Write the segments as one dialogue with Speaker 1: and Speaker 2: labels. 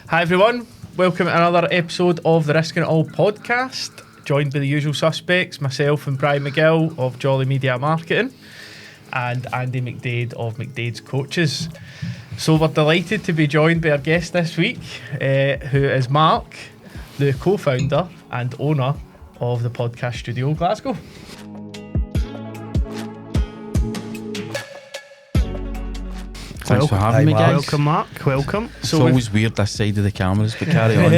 Speaker 1: Hi everyone, welcome to another episode of the Risking It All podcast, joined by the usual suspects, myself and Brian McGill of Jolly Media Marketing and Andy McDade of McDade's Coaches. So we're delighted to be joined by our guest this week, who is Mark, the co-founder and owner of the podcast studio Glasgow.
Speaker 2: Thanks for having me, guys.
Speaker 3: Welcome, Mark. Welcome.
Speaker 2: It's always weird this side of the cameras, but carry on.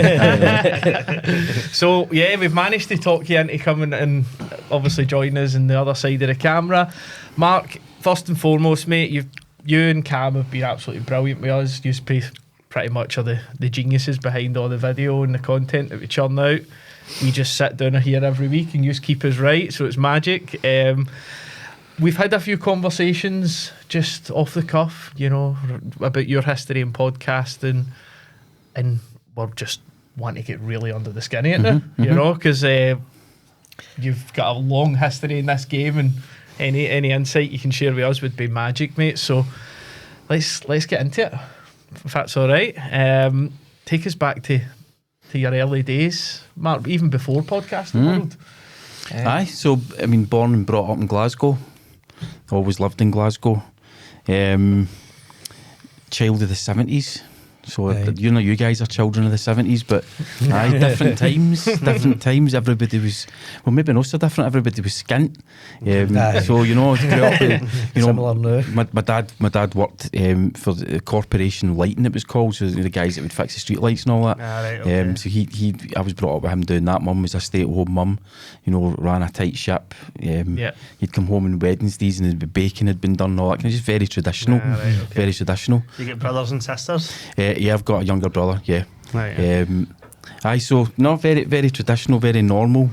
Speaker 1: So, yeah, we've managed to talk you into coming and obviously join us on the other side of the camera. Mark, first and foremost, mate, you and Cam have been absolutely brilliant with us. You pretty much are the geniuses behind all the video and the content that we churn out. We just sit down here every week and you just keep us right, so it's magic. We've had a few conversations just off the cuff, you know, about your history in podcasting, and we're just wanting to get really under the skin of it now, you know, because you've got a long history in this game, and any insight you can share with us would be magic, mate. So let's get into it, if that's all right. Take us back to your early days, Mark, even before podcasting world.
Speaker 2: Aye, so, I mean, born and brought up in Glasgow. Always lived in Glasgow. Child of the 70s. So, you know, you guys are children of the 70s, but aye, different times. Everybody was, well, maybe not so different. Everybody was skint. So, you know, grew up, you know, my dad worked for the Corporation Lighting, it was called. So the guys that would fix the street lights and all that.
Speaker 3: Right, okay.
Speaker 2: So I was brought up with him doing that. Mum was a stay-at-home mum. You know, ran a tight ship. He'd come home on Wednesdays and the baking had been done and all that. Just very traditional. Very traditional.
Speaker 3: You get brothers and sisters?
Speaker 2: Yeah, I've got a younger brother, yeah.
Speaker 3: Right, yeah.
Speaker 2: So, no, very, very traditional, very normal.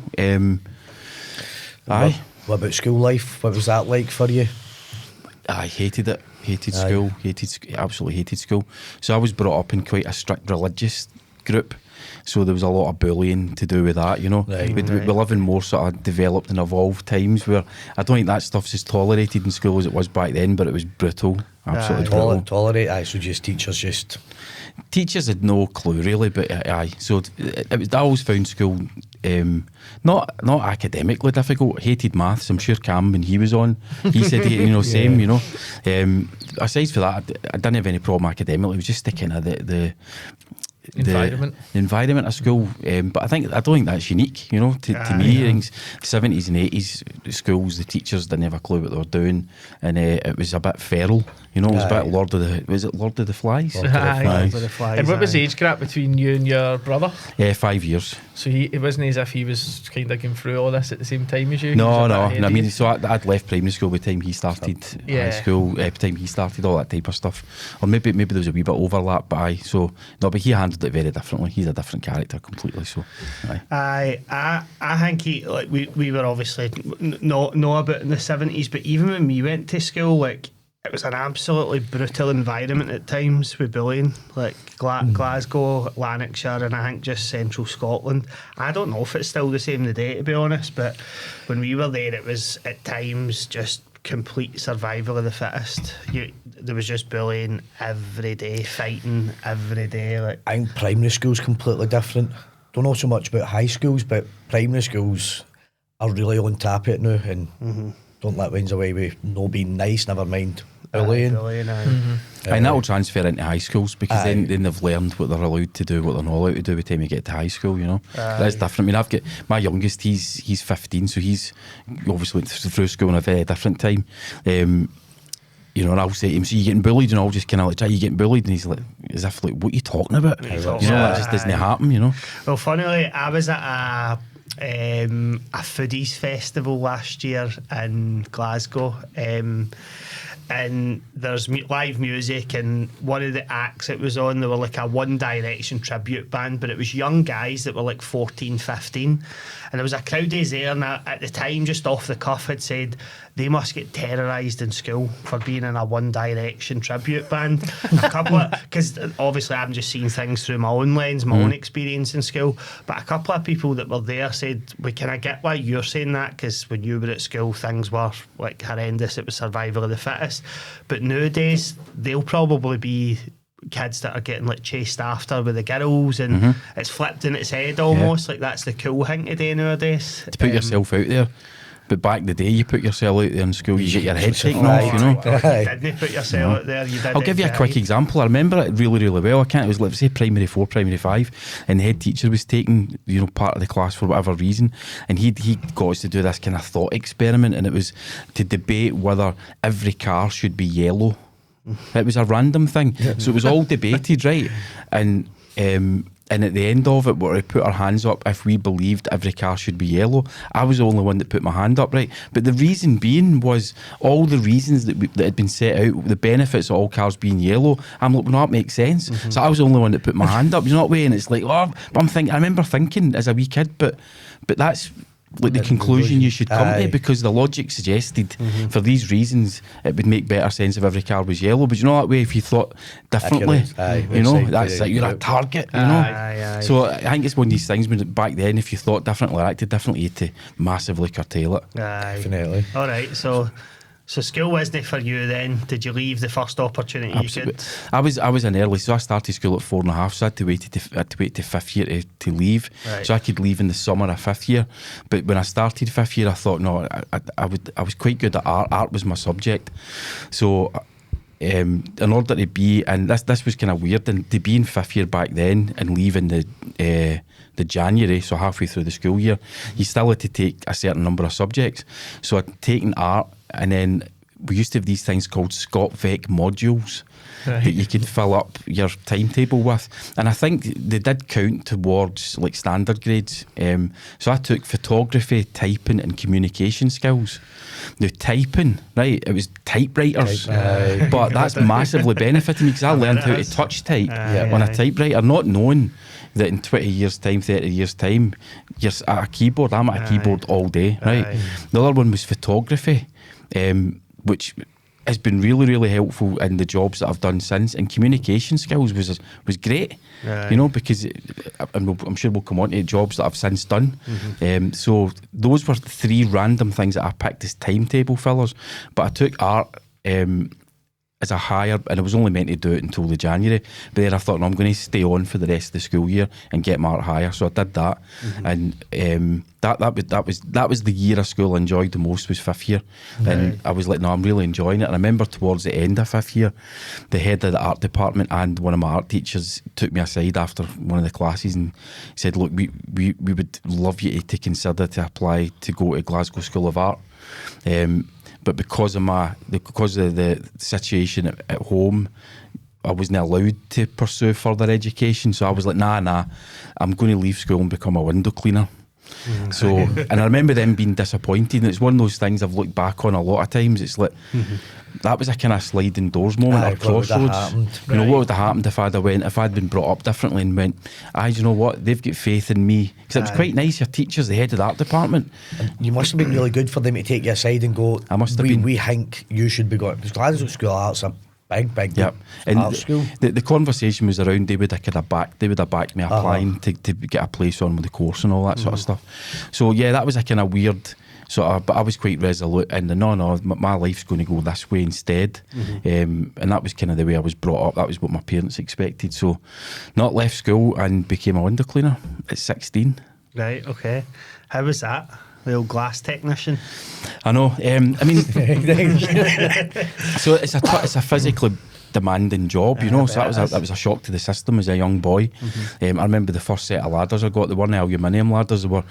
Speaker 2: What
Speaker 4: about school life? What was that like for you?
Speaker 2: I hated it. Hated school. Absolutely hated school. So I was brought up in quite a strict religious group. So there was a lot of bullying to do with that, you know. We live in more sort of developed and evolved times where I don't think that stuff's as tolerated in school as it was back then, but it was brutal. Absolutely brutal.
Speaker 4: Tolerate, so just teachers
Speaker 2: had no clue really, but aye. So I always found school not academically difficult. Hated maths. I'm sure Cam, when he was on, he said same. You know. Aside for that, I didn't have any problem academically. It was just the kind of the environment of school, but I don't think that's unique, you know, to me. I think 70s and 80s schools, the teachers didn't have a clue what they were doing, and it was a bit feral, you know. It was a bit Lord of the Flies?
Speaker 3: Lord of the Flies.
Speaker 1: And what was the age gap between you and your brother?
Speaker 2: 5 years.
Speaker 1: So it wasn't as if he was kind of going through all this at the same time as you?
Speaker 2: No. I mean, so I'd left primary school by the time he started high school, by the time he started all that type of stuff. Or maybe there was a wee bit of overlap, but but he handled it very differently. He's a different character completely, so
Speaker 3: I think we were obviously not about in the 70s, but even when we went to school, like, it was an absolutely brutal environment at times with bullying, like Glasgow, Lanarkshire, and I think just central Scotland. I don't know if it's still the same today, to be honest, but when we were there, it was at times just complete survival of the fittest. There was just bullying every day, fighting every day. Like,
Speaker 4: I think primary school's completely different. Don't know so much about high schools, but primary schools are really on top of it now, and don't let wins away with no being nice, never mind bullying.
Speaker 2: And that'll transfer into high schools, because then they've learned what they're allowed to do, what they're not allowed to do by the time you get to high school, you know. That's different. I mean, I've got my youngest, he's 15, so he's obviously went through school in a very different time. You know, and I'll say to him, "So you getting bullied?" And I'll just kind of like, "Are you getting bullied?" And he's like, as if like, "What are you talking about?" You know, that just doesn't happen, you know.
Speaker 3: Well, funnily, I was at a foodies festival last year in Glasgow, and there's live music, and one of the acts it was on, they were like a One Direction tribute band, but it was young guys that were like 14, 15, and there was a crowd days there, and at the time, just off the cuff, had said they must get terrorised in school for being in a One Direction tribute band. A couple of, because obviously I'm just seeing things through my own lens, my own experience in school, but a couple of people that were there said, "We can I get why you're saying that, because when you were at school things were like horrendous, it was survival of the fittest, but nowadays they'll probably be kids that are getting like chased after with the girls, and it's flipped in its head almost. Like that's the cool thing to do nowadays.
Speaker 2: To put yourself out there. But back in the day, you put yourself out there in school, you get your head taken off, you know.
Speaker 3: You didn't put yourself out there. You did.
Speaker 2: I'll give you a quick example. I remember it really, really well. It was, let's say, primary 4, primary 5, and the head teacher was taking, you know, part of the class for whatever reason, and he got us to do this kind of thought experiment, and it was to debate whether every car should be yellow. It was a random thing, so it was all debated, right? And at the end of it, we put our hands up if we believed every car should be yellow. I was the only one that put my hand up, right? But the reason being was all the reasons that had been set out, the benefits of all cars being yellow. I'm like, well, that makes sense. So I was the only one that put my hand up. You know what I mean? And it's like, oh, but I remember thinking as a wee kid, but that's like the conclusion you should come to, because the logic suggested for these reasons it would make better sense if every car was yellow. But you know that way, if you thought differently, you know, that's like you're a target, you know. So I think it's one of these things when back then, if you thought differently or acted differently, you had to massively curtail it.
Speaker 4: Definitely.
Speaker 3: All right, so school wasn't for you then? Did you leave the first opportunity you could?
Speaker 2: I was an early, so I started school at 4.5, so I had to wait to 5th year to leave.
Speaker 3: Right.
Speaker 2: So I could leave in the summer of 5th year. But when I started 5th year, I thought, no, I was quite good at art. Art was my subject. So in order to be, and this was kind of weird, and to be in 5th year back then and leave in the January, so halfway through the school year, you still had to take a certain number of subjects. So I'd taken art, and then we used to have these things called Scott Vec modules that you could fill up your timetable with, and I think they did count towards like standard grades. So I took photography, typing and communication skills. Now typing, right, it was typewriters, but that's massively benefiting me because I learned how to touch type on a typewriter, not knowing that in 20 years time, 30 years time, you're at a keyboard. I'm at a keyboard all day, right? The other one was photography, which has been really, really helpful in the jobs that I've done since. And communication skills was great, you know, because I'm sure we'll come on to jobs that I've since done. So those were 3 random things that I picked as timetable fillers. But I took art as a higher, and I was only meant to do it until the January. But then I thought, no, I'm going to stay on for the rest of the school year and get my art higher. So I did that, and that was the year of school I enjoyed the most, was 5th year. And I was like, no, I'm really enjoying it. And I remember towards the end of 5th year, the head of the art department and one of my art teachers took me aside after one of the classes and said, look, we would love you to consider to apply to go to Glasgow School of Art. But because of the situation at home, I wasn't allowed to pursue further education. So I was like, nah, I'm going to leave school and become a window cleaner. So, and I remember them being disappointed. And it's one of those things I've looked back on a lot of times. It's like, that was a kind of sliding doors moment or crossroads. You know, what would have happened if I'd been brought up differently and went, you know what, they've got faith in me. Because it was quite nice, your teacher's the head of the art department.
Speaker 4: And you must have been really good for them to take you aside and go,
Speaker 2: I must have been.
Speaker 4: We think you should be going, because Glasgow School of Art's a big
Speaker 2: and
Speaker 4: art school.
Speaker 2: The conversation was around they would have backed me applying to get a place on with the course and all that sort of stuff. So yeah, that was a kind of weird sort of, but I was quite resolute in the no, my life's going to go this way instead. And that was kind of the way I was brought up. That was what my parents expected. So not left school and became a window cleaner at 16.
Speaker 3: Right, okay. How was that? The old glass technician.
Speaker 2: I know. I mean, so it's a physically demanding job, you know. So that was a shock to the system as a young boy. I remember the first set of ladders I got. They weren't aluminium ladders; they were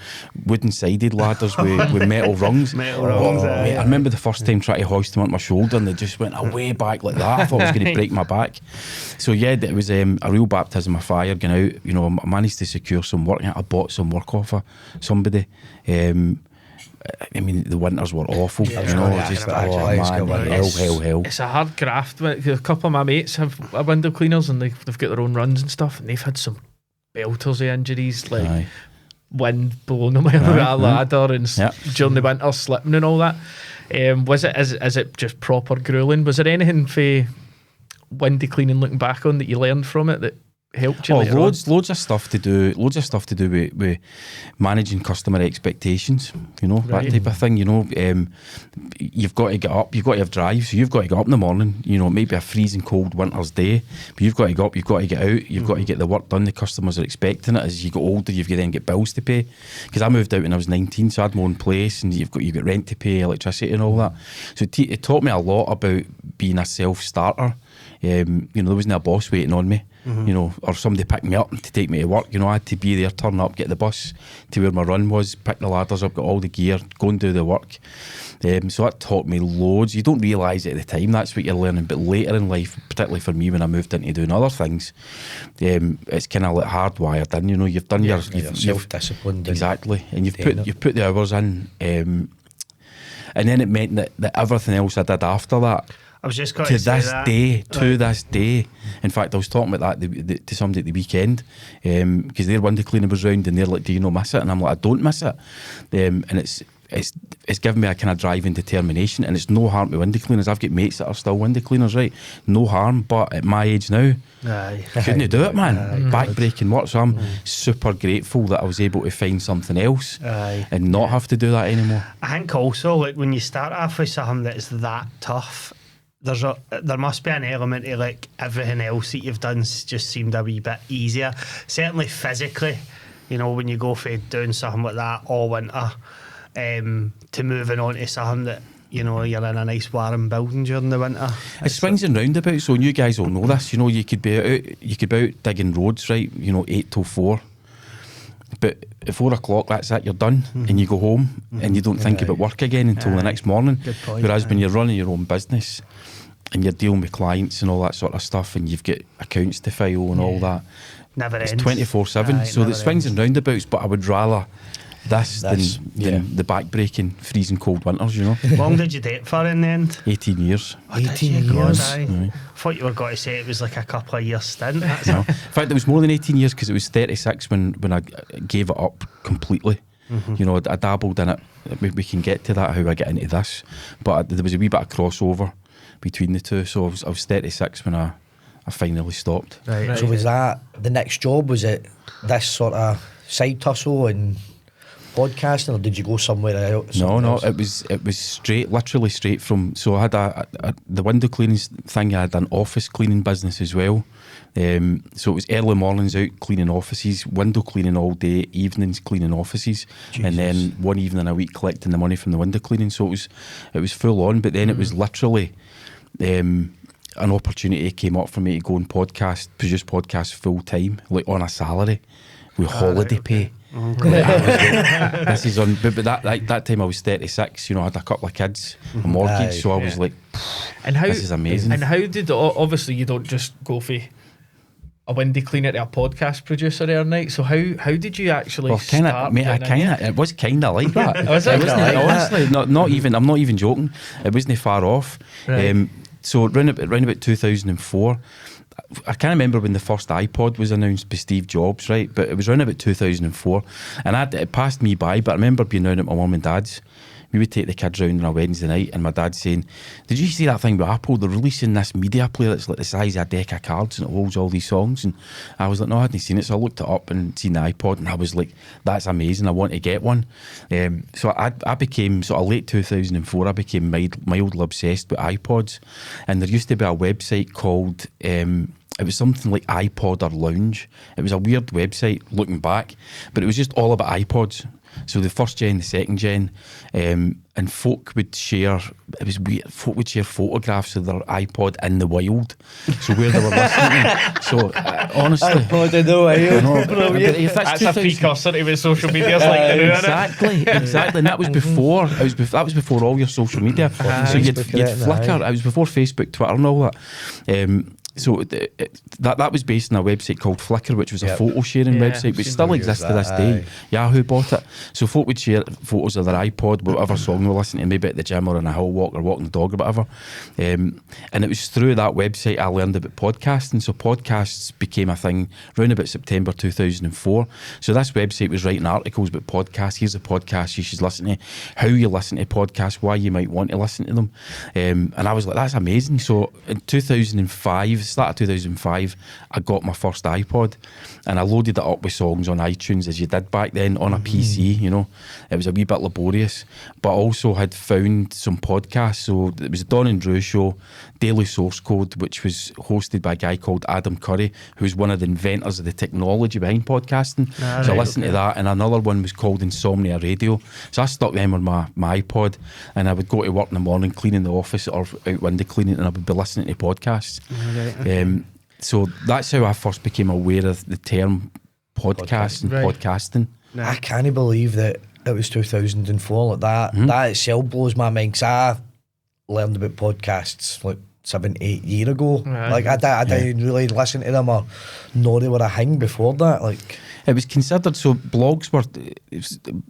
Speaker 2: wooden sided ladders with metal rungs. I remember the first time trying to hoist them on my shoulder, and they just went away back like that. I thought I was going to break my back. So yeah, it was a real baptism of fire going out. You know, I managed to secure some work. I bought some work off of somebody. I mean, the winters were awful. You know, just hell.
Speaker 1: It's a hard graft. A couple of my mates have window cleaners, and they've got their own runs and stuff, and they've had some belters of injuries, like wind blowing them out of a ladder, and during the winter slipping and all that. Is it just proper grueling? Was there anything for window cleaning looking back on that you learned from it that helped you?
Speaker 2: Oh,
Speaker 1: later on?
Speaker 2: loads of stuff to do. Loads of stuff to do with managing customer expectations. You know,
Speaker 1: Right.
Speaker 2: that type of thing. You know, you've got to get up. You've got to have drive. So you've got to get up in the morning. You know, maybe a freezing cold winter's day, but you've got to get up. You've got to get out. You've got to get the work done. The customers are expecting it. As you get older, you've got to then get bills to pay. Because I moved out when I was 19, so I had my own place, and you've got rent to pay, electricity, and all that. So it taught me a lot about being a self-starter. You know, there wasn't a boss waiting on me. You know, or somebody picked me up to take me to work. You know, I had to be there, turn up, get the bus to where my run was, pick the ladders up, got all the gear, go and do the work. So that taught me loads. You don't realise it at the time, that's what you're learning, but later in life, particularly for me when I moved into doing other things, it's kind of like hardwired in. You know, you've done
Speaker 4: You're
Speaker 2: you've
Speaker 4: self-disciplined.
Speaker 2: exactly, and you've
Speaker 4: doing
Speaker 2: put the hours in, and then it meant that everything else I did after that.
Speaker 3: I was just going
Speaker 2: To
Speaker 3: to say
Speaker 2: this
Speaker 3: that.
Speaker 2: day, this day. In fact, I was talking about that to somebody at the weekend, because their window cleaning was round, and they're like, "Do you not miss it?" And I'm like, "I don't miss it," and it's given me a kind of drive and determination. And it's no harm to window cleaners. I've got mates that are still window cleaners, right? No harm, but at my age now,
Speaker 3: Aye.
Speaker 2: couldn't do it, man. Back-breaking work. So I'm super grateful that I was able to find something else
Speaker 3: Aye.
Speaker 2: and not have to do that anymore.
Speaker 3: I think also, like, when you start off with something that is that tough, there must be an element of, like, everything else that you've done just seemed a wee bit easier. Certainly physically, you know, when you go for doing something like that all winter, to moving on to something that, you know, you're in a nice warm building during the winter.
Speaker 2: It swings and roundabouts, so you guys all know this. You know, you could be out digging roads, right? You know, 8 till 4. But at 4 o'clock, that's it, you're done, and you go home, and you don't think about work again until the next morning.
Speaker 3: Good point,
Speaker 2: Whereas when you're running your own business and you're dealing with clients and all that sort of stuff, and you've got accounts to file and all that,
Speaker 3: Never
Speaker 2: it's
Speaker 3: ends.
Speaker 2: 24/7.
Speaker 3: Aye,
Speaker 2: So
Speaker 3: never
Speaker 2: it swings
Speaker 3: ends.
Speaker 2: and roundabouts, but I would rather this
Speaker 4: This,
Speaker 2: than the back-breaking, freezing cold winters, you know.
Speaker 3: Long did you date for in the end?
Speaker 2: 18 years.
Speaker 4: 18
Speaker 3: God,
Speaker 4: years.
Speaker 3: aye. Thought you were going to say it was like a couple of years stint. That's
Speaker 2: No. In fact, it was more than 18 years because it was 36 when I gave it up completely. You know, I dabbled in it. We can get to that, how I get into this. But there was a wee bit of crossover between the two. So I was 36 when I finally stopped.
Speaker 3: right.
Speaker 4: So was that the next job? Was it this sort of side tussle and podcasting, or did you go somewhere else?
Speaker 2: No, it was literally straight from. So I had the window cleaning thing. I had an office cleaning business as well. So it was early mornings out cleaning offices, window cleaning all day, evenings cleaning offices, and then one evening a week collecting the money from the window cleaning. So it was full on. But then it was literally an opportunity came up for me to go and produce podcasts full time, like on a salary with holiday pay. This is on, but that time I was 36. You know, I had a couple of kids, a mortgage,
Speaker 4: Aye,
Speaker 2: so I was like,
Speaker 1: And how,
Speaker 2: this is amazing.
Speaker 1: And how did obviously you don't just go for a window cleaner to a podcast producer every night. So how did you actually
Speaker 2: Well,
Speaker 1: start?
Speaker 2: it was kind of like that.
Speaker 1: Was it?
Speaker 2: It wasn't,
Speaker 4: Like that?
Speaker 2: honestly, not even. I'm not even joking. It wasn't far off.
Speaker 1: Right.
Speaker 2: So round about 2004, I can't remember when the first iPod was announced by Steve Jobs, right? But it was around about 2004, and it passed me by. But I remember being down at my mum and dad's. We would take the kids round on a Wednesday night, and my dad saying, "Did you see that thing with Apple? They're releasing this media player that's like the size of a deck of cards, and it holds all these songs." And I was like, "No, I hadn't seen it." So I looked it up and seen the iPod, and I was like, "That's amazing! I want to get one." So I became sort of late 2004. I became mildly obsessed with iPods, and there used to be a website called. It was something like iPod or Lounge. It was a weird website looking back, but it was just all about iPods. So the first gen, the second gen, and folk would share. It was weird. Folk would share photographs of their iPod in the wild, so where they were listening. So honestly,
Speaker 4: iPod in the wild.
Speaker 2: I know, but if
Speaker 1: That's a
Speaker 2: 2000
Speaker 1: precursor to what social media's like now, isn't it?
Speaker 2: Exactly, and that was before. That was before all your social media. So you'd Flickr. It was before Facebook, Twitter, and all that. So that was based on a website called Flickr, which was a photo sharing website, which still exists to this day. Yahoo bought it. So folk would share photos of their iPod, whatever song they were listening to, maybe at the gym or on a hill walk or walking the dog or whatever. And it was through that website I learned about podcasting. So podcasts became a thing around about September 2004. So this website was writing articles about podcasts. Here's a podcast you should listen to, how you listen to podcasts, why you might want to listen to them. And I was like, that's amazing. So in 2005, start of 2005, I got my first iPod, and I loaded it up with songs on iTunes as you did back then on a PC. You know, it was a wee bit laborious, but I also had found some podcasts. So it was the Don and Drew Show, Daily Source Code, which was hosted by a guy called Adam Curry, who's one of the inventors of the technology behind podcasting. So I listened to that, and another one was called Insomnia Radio. So I stuck them on my iPod, and I would go to work in the morning cleaning the office or out window cleaning, and I would be listening to podcasts. So that's how I first became aware of the term podcast and podcasting.
Speaker 4: I can't believe that it was 2004 like that. That itself blows my mind, because I learned about podcasts like 7-8 years ago. Like I didn't really listen to them or know they were a thing before that. Like
Speaker 2: it was considered, so blogs were,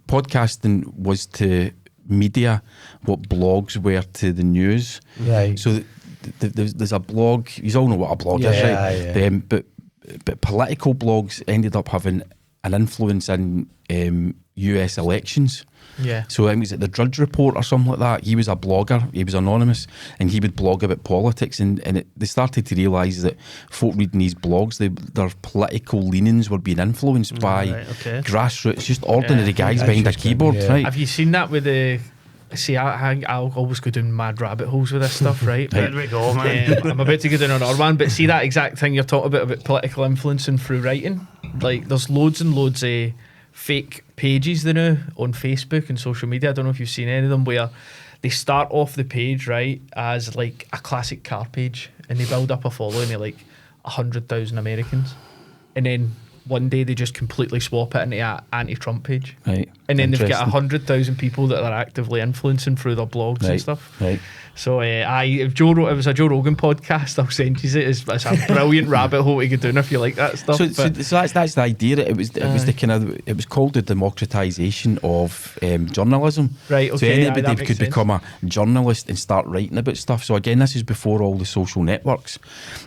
Speaker 2: podcasting was to media what blogs were to the news.
Speaker 4: Right.
Speaker 2: So there's a blog, you all know what a blog is, right?
Speaker 4: Yeah.
Speaker 2: But political blogs ended up having an influence in US elections.
Speaker 1: Yeah.
Speaker 2: So I think it was at the Drudge Report or something like that. He was a blogger, he was anonymous, and he would blog about politics, and they started to realise that folk reading these blogs, their political leanings were being influenced by grassroots, just ordinary guys behind a keyboard. Right?
Speaker 1: Have you seen that with the... See, I'll always go down mad rabbit holes with this stuff, right?
Speaker 3: There we go, man.
Speaker 1: I'm about to go down another one, but see that exact thing you're talking about political influencing through writing? Like, there's loads and loads of fake pages now on Facebook and social media. I don't know if you've seen any of them, where they start off the page, right, as like a classic car page, and they build up a following of like 100,000 Americans, and then one day they just completely swap it into an anti-Trump page,
Speaker 2: right?
Speaker 1: And then they've got 100,000 people that are actively influencing through their blogs and stuff.
Speaker 2: Right.
Speaker 1: So if it was a Joe Rogan podcast, I'll send you it. It's a brilliant rabbit hole to go down if you like that stuff.
Speaker 2: So that's the idea. It was the kind of, it was called the democratization of journalism.
Speaker 1: Right.
Speaker 2: So
Speaker 1: Okay.
Speaker 2: anybody could become a journalist and start writing about stuff. So again, this is before all the social networks.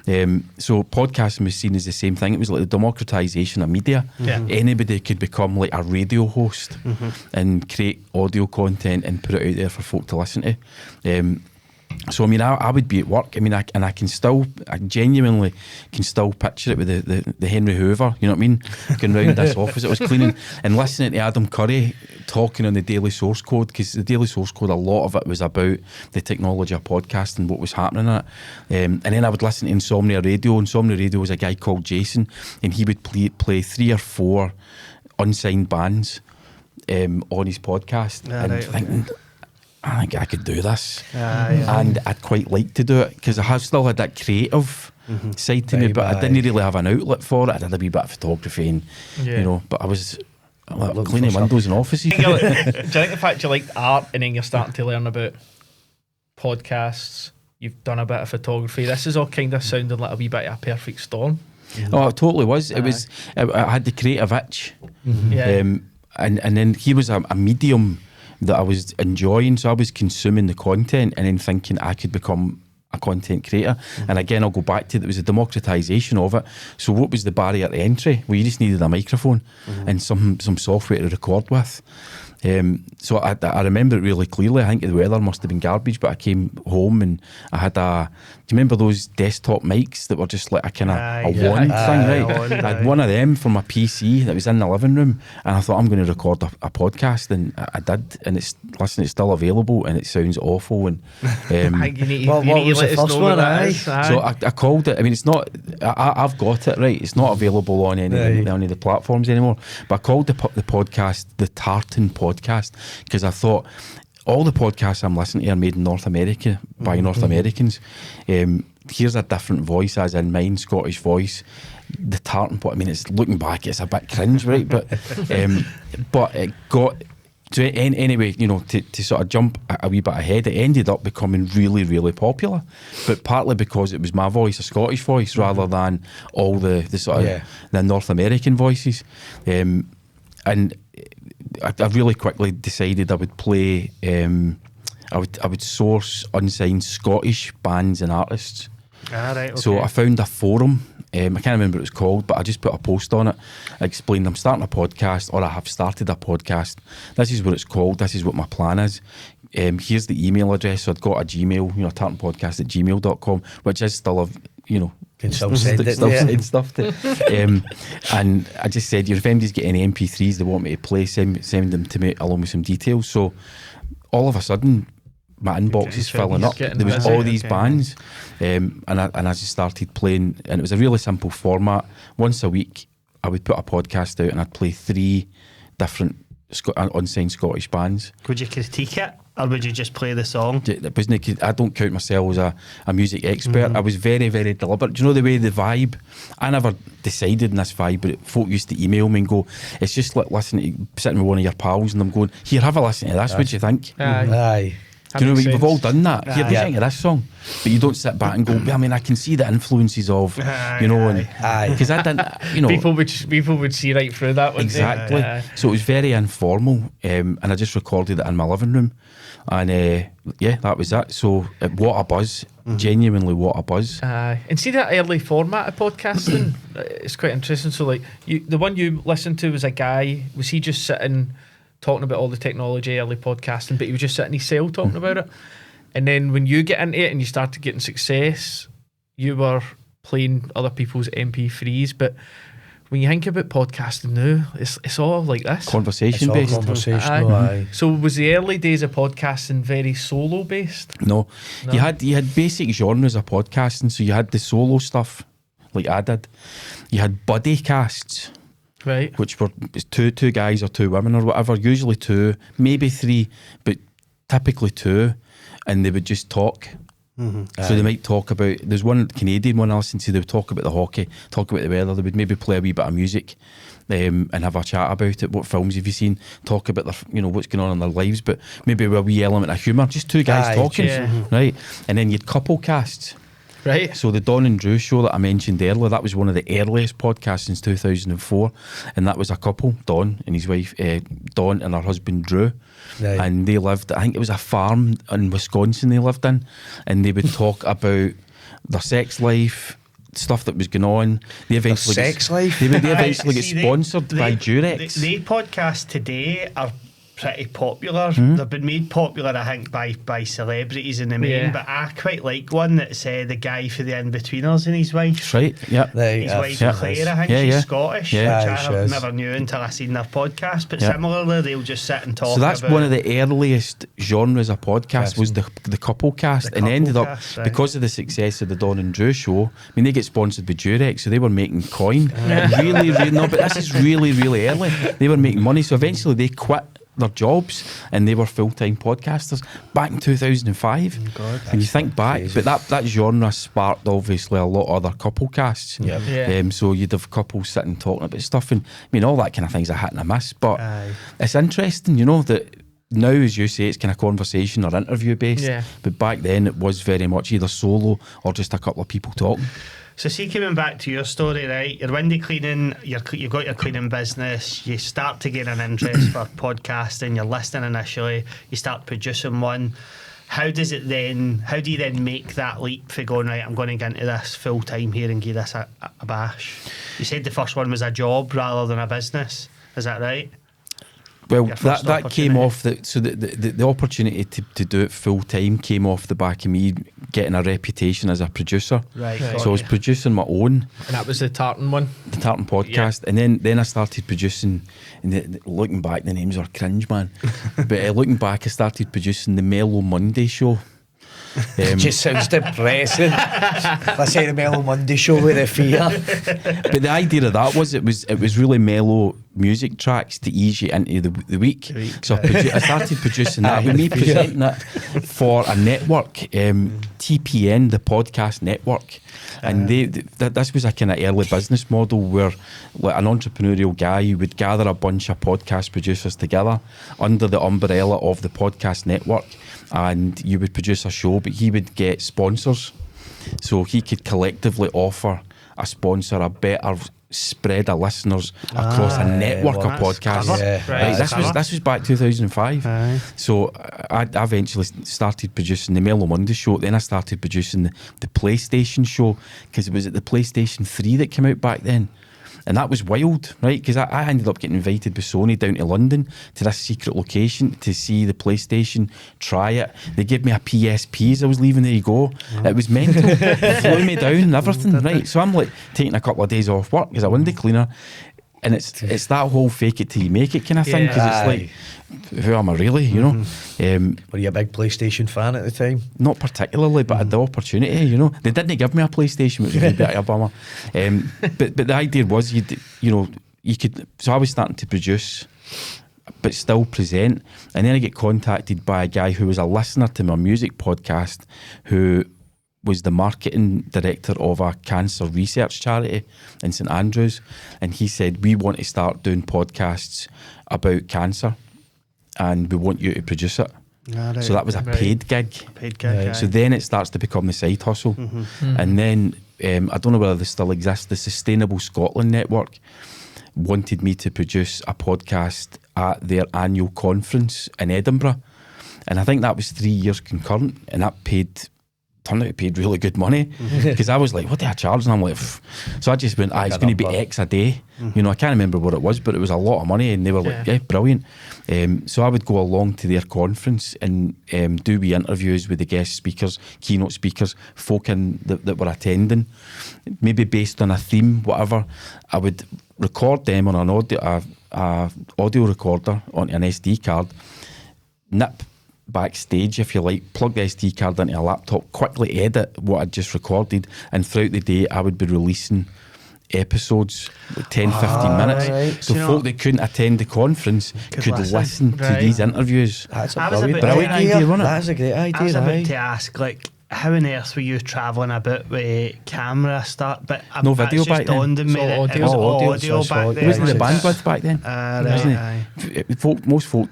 Speaker 2: So podcasting was seen as the same thing. It was like the democratization of media.
Speaker 1: Yeah.
Speaker 2: Anybody could become like a radio host and create audio content and put it out there for folk to listen to. So I mean, I would be at work. I mean, I genuinely can still picture it with the Henry Hoover. You know what I mean? Going round this office, it was cleaning and listening to Adam Curry talking on the Daily Source Code, because the Daily Source Code, a lot of it was about the technology of podcast and what was happening in it. And then I would listen to Insomnia Radio. Insomnia Radio was a guy called Jason, and he would play 3 or 4 unsigned bands on his podcast, thinking, I think I could do this, and I'd quite like to do it, because I have still had that creative side to me, but I didn't really have an outlet for it. I did a wee bit of photography, and you know, but I was cleaning windows in offices.
Speaker 1: Do you think the fact you liked art and then you're starting to learn about podcasts, you've done a bit of photography, this is all kind of sounding like a wee bit of a perfect storm?
Speaker 2: Oh, it totally was. It was. I had the creative itch, and then here was a medium that I was enjoying, so I was consuming the content and then thinking I could become a content creator. And again, I'll go back to it was a democratization of it. So what was the barrier to entry? Well, you just needed a microphone and some software to record with. So I remember it really clearly. I think the weather must have been garbage, but I came home and I had do you remember those desktop mics that were just like a kind of a wand thing, right? I had one of them for my PC that was in the living room, and I thought, I'm going to record a podcast, and I did, and it's still available, and it sounds awful. And
Speaker 4: what was the first one?
Speaker 2: So I called it. I mean, it's not. I've got it right. It's not available on any of the platforms anymore. But I called the podcast the Tartan Podcast, because I thought, all the podcasts I'm listening to are made in North America by North Americans. Here's a different voice, as in mine, Scottish voice. The Tartan Pod, I mean, it's looking back, it's a bit cringe, right? But it got. So anyway, you know, to sort of jump a wee bit ahead, it ended up becoming really, really popular. But partly because it was my voice, a Scottish voice, rather than all the sort of the North American voices. And I really quickly decided I would play. I would source unsigned Scottish bands and artists. So I found a forum. I can't remember what it was called, but I just put a post on it. I explained I'm starting a podcast, or I have started a podcast. This is what it's called. This is what my plan is. Here's the email address. So I'd got a Gmail, tartanpodcast@gmail.com, which is still
Speaker 4: Can still send it.
Speaker 2: Still
Speaker 4: Yeah.
Speaker 2: send stuff to. And I just said, if anybody's got any MP3s they want me to play, send them to me along with some details. So all of a sudden, my inbox is filling up.
Speaker 1: getting
Speaker 2: There was
Speaker 1: busy.
Speaker 2: all these
Speaker 3: Okay.
Speaker 2: bands, and I just started playing, and it was a really simple format. Once a week, I would put a podcast out, and I'd play 3 different unsigned Scottish bands.
Speaker 3: Would you critique it, or would you just play the song?
Speaker 2: I don't count myself as a music expert. I was very, very deliberate. Do you know the way the vibe? I never decided in this vibe, but folk used to email me and go, it's just like listening to sitting with one of your pals, and I'm going, here, have a listen to this. What do you think?
Speaker 4: Aye.
Speaker 2: Do you know,
Speaker 1: makes
Speaker 2: we've
Speaker 1: sense.
Speaker 2: all done that. Here,
Speaker 3: Aye.
Speaker 2: think of this song, but you don't sit back and go, I mean, I can see the influences of, you know, and
Speaker 4: Aye.
Speaker 2: because I didn't, you know,
Speaker 1: People would see right through that, wouldn't
Speaker 2: exactly.
Speaker 1: they?
Speaker 2: So it was very informal, and I just recorded it in my living room, and yeah, that was it. So what a buzz, genuinely what a buzz.
Speaker 1: And see that early format of podcasting, it's quite interesting. So like the one you listened to was a guy, was he just sitting talking about all the technology, early podcasting, but he was just sitting in his cell talking about it? And then when you get into it and you started getting success, you were playing other people's MP3s. But when you think about podcasting now, it's all like this.
Speaker 2: Conversation
Speaker 4: It's all
Speaker 2: based.
Speaker 4: conversational, aye.
Speaker 1: So was the early days of podcasting very solo based?
Speaker 2: No. You had basic genres of podcasting. So you had the solo stuff, like I did. You had buddy casts,
Speaker 1: Right.
Speaker 2: which were two guys or 2 women or whatever. Usually 2, maybe 3, but typically 2, and they would just talk. So they might talk about. There's one Canadian one I listened to. They would talk about the hockey, talk about the weather. They would maybe play a wee bit of music, and have a chat about it. What films have you seen? Talk about their, what's going on in their lives, but maybe with a wee element of humour. Just 2 guys
Speaker 4: Aye,
Speaker 2: talking,
Speaker 1: yeah.
Speaker 2: right? And then you'd couple casts.
Speaker 1: Right.
Speaker 2: So the Don and Drew show that I mentioned earlier, that was one of the earliest podcasts since 2004, and that was a couple, Don and his wife, Don and her husband Drew,
Speaker 4: Right.
Speaker 2: and they lived, I think it was a farm in Wisconsin they lived in, and they would talk about their sex life, stuff that was going on. They eventually
Speaker 4: sex life?
Speaker 2: They eventually get
Speaker 3: See,
Speaker 2: sponsored by Durex.
Speaker 3: They podcasts today are pretty popular. They've been made popular, I think, by celebrities in the main.
Speaker 1: Yeah.
Speaker 3: But I quite like one that's the guy for the In-Betweeners and his wife.
Speaker 2: That's right, yeah.
Speaker 4: Right,
Speaker 3: His
Speaker 4: I've
Speaker 3: wife
Speaker 4: seen
Speaker 3: Claire,
Speaker 4: this.
Speaker 3: I think
Speaker 2: Yeah,
Speaker 3: she's
Speaker 2: yeah.
Speaker 3: Scottish,
Speaker 2: Yeah.
Speaker 3: which
Speaker 4: Aye, she
Speaker 3: I
Speaker 4: is.
Speaker 3: never knew until I seen their podcast. But
Speaker 2: Yeah.
Speaker 3: similarly, they'll just sit and talk.
Speaker 2: So that's
Speaker 3: about
Speaker 2: one of the earliest genres of podcast was the couple cast,
Speaker 3: The
Speaker 2: and they ended
Speaker 3: couple
Speaker 2: up
Speaker 3: cast, right.
Speaker 2: because of the success of the Don and Drew show. I mean, they get sponsored by Durex, so they were making coin. really, no, but this is really, really early. They were making money, so eventually they quit their jobs and they were full-time podcasters back in 2005. And you think back,
Speaker 4: crazy.
Speaker 2: but that genre sparked obviously a lot of other couple casts.
Speaker 4: Yep.
Speaker 1: Yeah.
Speaker 2: So you'd have couples sitting talking about stuff, and I mean all that kind of thing's a hit and a miss. But
Speaker 3: Aye.
Speaker 2: it's interesting, that now, as you say, it's kind of conversation or interview based.
Speaker 1: Yeah.
Speaker 2: But back then it was very much either solo or just a couple of people talking.
Speaker 3: So see, coming back to your story, right? You're window cleaning, you've got your cleaning business, you start to gain an interest for podcasting, you're listening initially, you start producing one. How do you then make that leap for going, right, I'm going to get into this full time here and give this a bash? You said the first one was a job rather than a business, is that right?
Speaker 2: Well,
Speaker 3: Your first
Speaker 2: that came
Speaker 3: opportunity.
Speaker 2: off the opportunity to do it full time came off the back of me getting a reputation as a producer.
Speaker 3: Right.
Speaker 2: So I was producing my own,
Speaker 1: And that was the Tartan one.
Speaker 2: the Tartan podcast, and then I started producing. And looking back, the names are cringe, man. But looking back, I started producing the Mellow Monday show.
Speaker 4: It just sounds depressing. Let's say the Mellow Monday show with the fear.
Speaker 2: But the idea of that was it was really mellow music tracks to ease you into the week. So I started producing that. With me presenting it for a network, TPN, the podcast network. And this was a kind of early business model where like an entrepreneurial guy would gather a bunch of podcast producers together under the umbrella of the podcast network, and you would produce a show, but he would get sponsors. So he could collectively offer a sponsor a better spread of listeners across a network
Speaker 3: well,
Speaker 2: of
Speaker 3: that's
Speaker 2: podcasts.
Speaker 3: clever.
Speaker 4: Yeah,
Speaker 1: Right.
Speaker 3: That's
Speaker 2: This was back 2005.
Speaker 3: Aye.
Speaker 2: So I eventually started producing the Mellow Monday show. Then I started producing the PlayStation show, because it was at the PlayStation 3 that came out back then. And that was wild, right? Because I ended up getting invited by Sony down to London to this secret location to see the PlayStation, try it. They gave me a PSP as I was leaving. There you go. It was mental. It flew me down and everything, right? So I'm like taking a couple of days off work as a window cleaner. And it's that whole fake it till you make it kind of thing. Because it's like, who am I really, you know?
Speaker 4: Were you a big PlayStation fan at the time?
Speaker 2: Not particularly, but I had the opportunity, you know. They didn't give me a PlayStation, which was a bit of a bummer. But the idea was, you could. So I was starting to produce, but still present. And then I get contacted by a guy who was a listener to my music podcast, who was the marketing director of a cancer research charity in St Andrews. And he said, we want to start doing podcasts about cancer and we want you to produce it.
Speaker 3: Right.
Speaker 2: So that was a paid gig.
Speaker 3: Right.
Speaker 2: So then it starts to become the side hustle. And then, I don't know whether this still exists, the Sustainable Scotland Network wanted me to produce a podcast at their annual conference in Edinburgh. And I think that was 3 years concurrent, and that turned out it paid really good money, because I was like, what do I charge? And I'm like, pff. So I just went, it's going to be X a day. You know, I can't remember what it was, but it was a lot of money, and they were like, yeah, brilliant. So I would go along to their conference and do wee interviews with the guest speakers, keynote speakers, folk that were attending, maybe based on a theme, whatever. I would record them on an audio recorder on an SD card, nip backstage, if you like, plug the SD card into a laptop, quickly edit what I'd just recorded, and throughout the day I would be releasing episodes, like 10-15 minutes.
Speaker 3: Right.
Speaker 2: So folk that couldn't attend the conference could listen to these interviews.
Speaker 4: That's a
Speaker 3: I was a
Speaker 4: brilliant,
Speaker 3: bit-
Speaker 2: idea, wasn't it?
Speaker 4: That's a great idea.
Speaker 3: I was about
Speaker 4: aye.
Speaker 3: to ask, like, how on earth were you travelling about with camera start? But
Speaker 2: No video
Speaker 3: it's just
Speaker 2: back then.
Speaker 3: dawned on me
Speaker 1: So
Speaker 3: that
Speaker 1: audio.
Speaker 3: it was
Speaker 4: Oh, audio,
Speaker 3: audio
Speaker 4: so
Speaker 3: back
Speaker 4: audio.
Speaker 3: then.
Speaker 2: It wasn't the
Speaker 4: Right.
Speaker 2: bandwidth back then.
Speaker 3: Right, aye.
Speaker 2: Most folk,